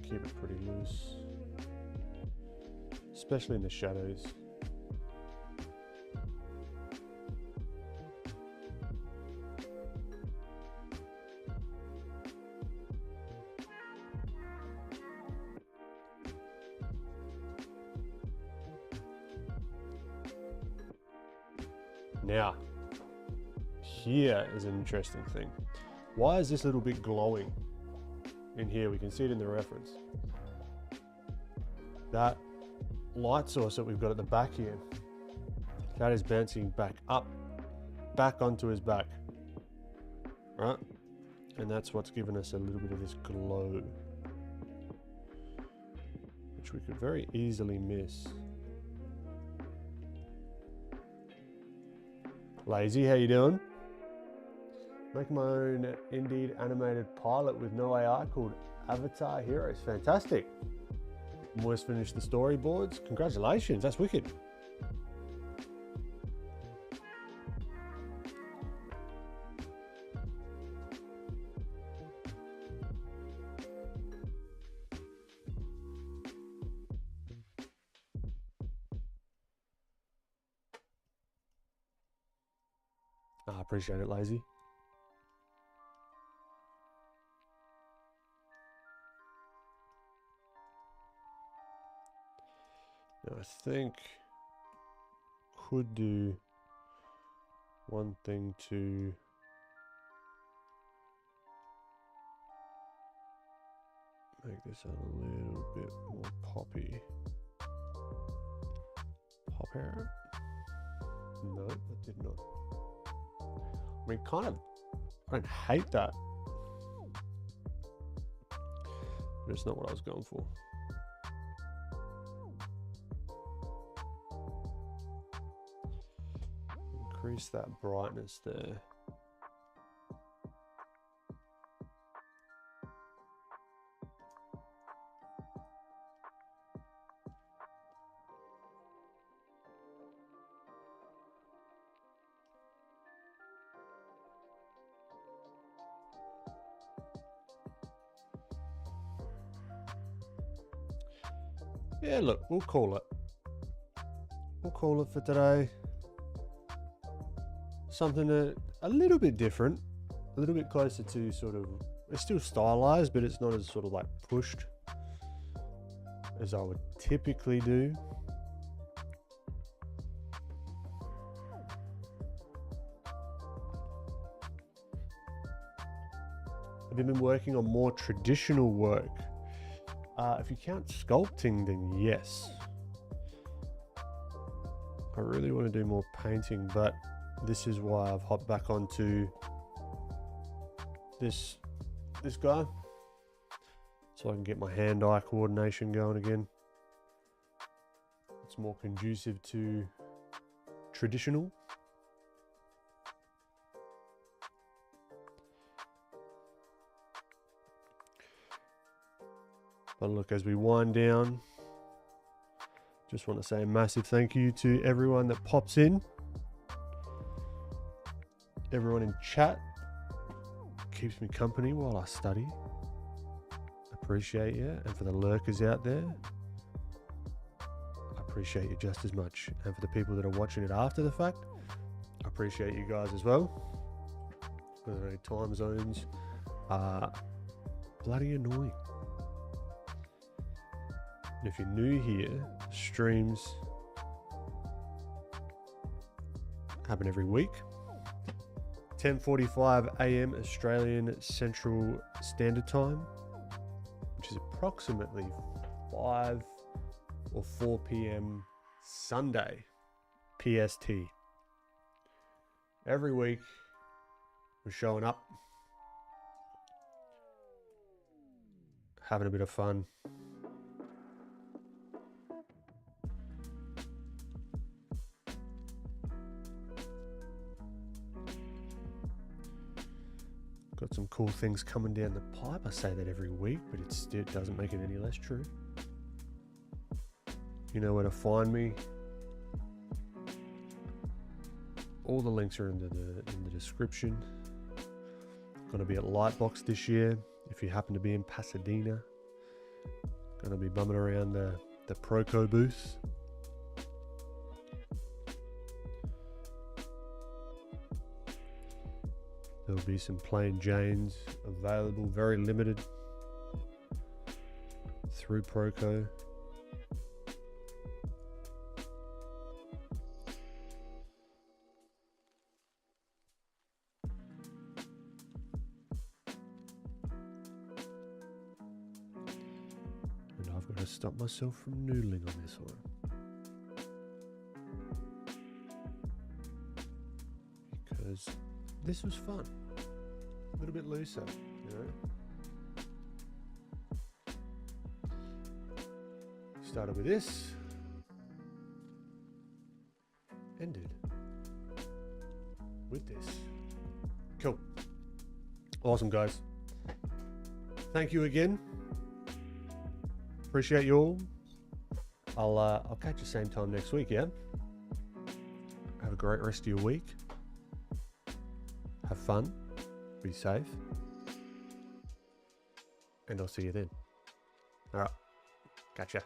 Keep it pretty loose, especially in the shadows. Now, here is an interesting thing. Why is this little bit glowing in here? We can see it in the reference. That light source that we've got at the back here, that is bouncing back up, back onto his back, right? And that's what's given us a little bit of this glow, which we could very easily miss. Lazy, how you doing? Make my own Indeed animated pilot with no AI called Avatar Heroes. Fantastic. Almost finished the storyboards. Congratulations, that's wicked. I appreciate it, Lazy. Now I think could do one thing to make this a little bit more poppy. Pop hair? No, that did not. I mean, kind of, I don't hate that, but it's not what I was going for. Increase that brightness there. Yeah, look, we'll call it. We'll call it for today. Something a little bit different, a little bit closer to sort of It's still stylized, but it's not as sort of like pushed as I would typically do. Have you been working on more traditional work? If you count sculpting, then yes. I really want to do more painting, but this is why I've hopped back onto this guy, so I can get my hand-eye coordination going again. It's more conducive to traditional. But look, as we wind down, just want to say a massive thank you to everyone that pops in. Everyone in chat keeps me company while I study. Appreciate you. And for the lurkers out there, I appreciate you just as much. And for the people that are watching it after the fact, I appreciate you guys as well. Because I know time zones are bloody annoying. And if you're new here, streams happen every week. 10:45 a.m. Australian Central Standard Time, which is approximately 5 or 4 p.m. Sunday PST. Every week we're showing up, having a bit of fun. Got some cool things coming down the pipe. I say that every week, but it doesn't make it any less true. You know where to find me. All the links are in the description. Going to be at Lightbox this year. If you happen to be in Pasadena, going to be bumming around the Proco booth. There'll be some plain Janes available, very limited, through Proco. And I've got to stop myself from noodling on this one. Because this was fun. A little bit looser, you know. Started with this. Ended with this. Cool. Awesome, guys. Thank you again. Appreciate you all. I'll catch you same time next week, yeah? Have a great rest of your week. Have fun, be safe, and I'll see you then. All right, gotcha.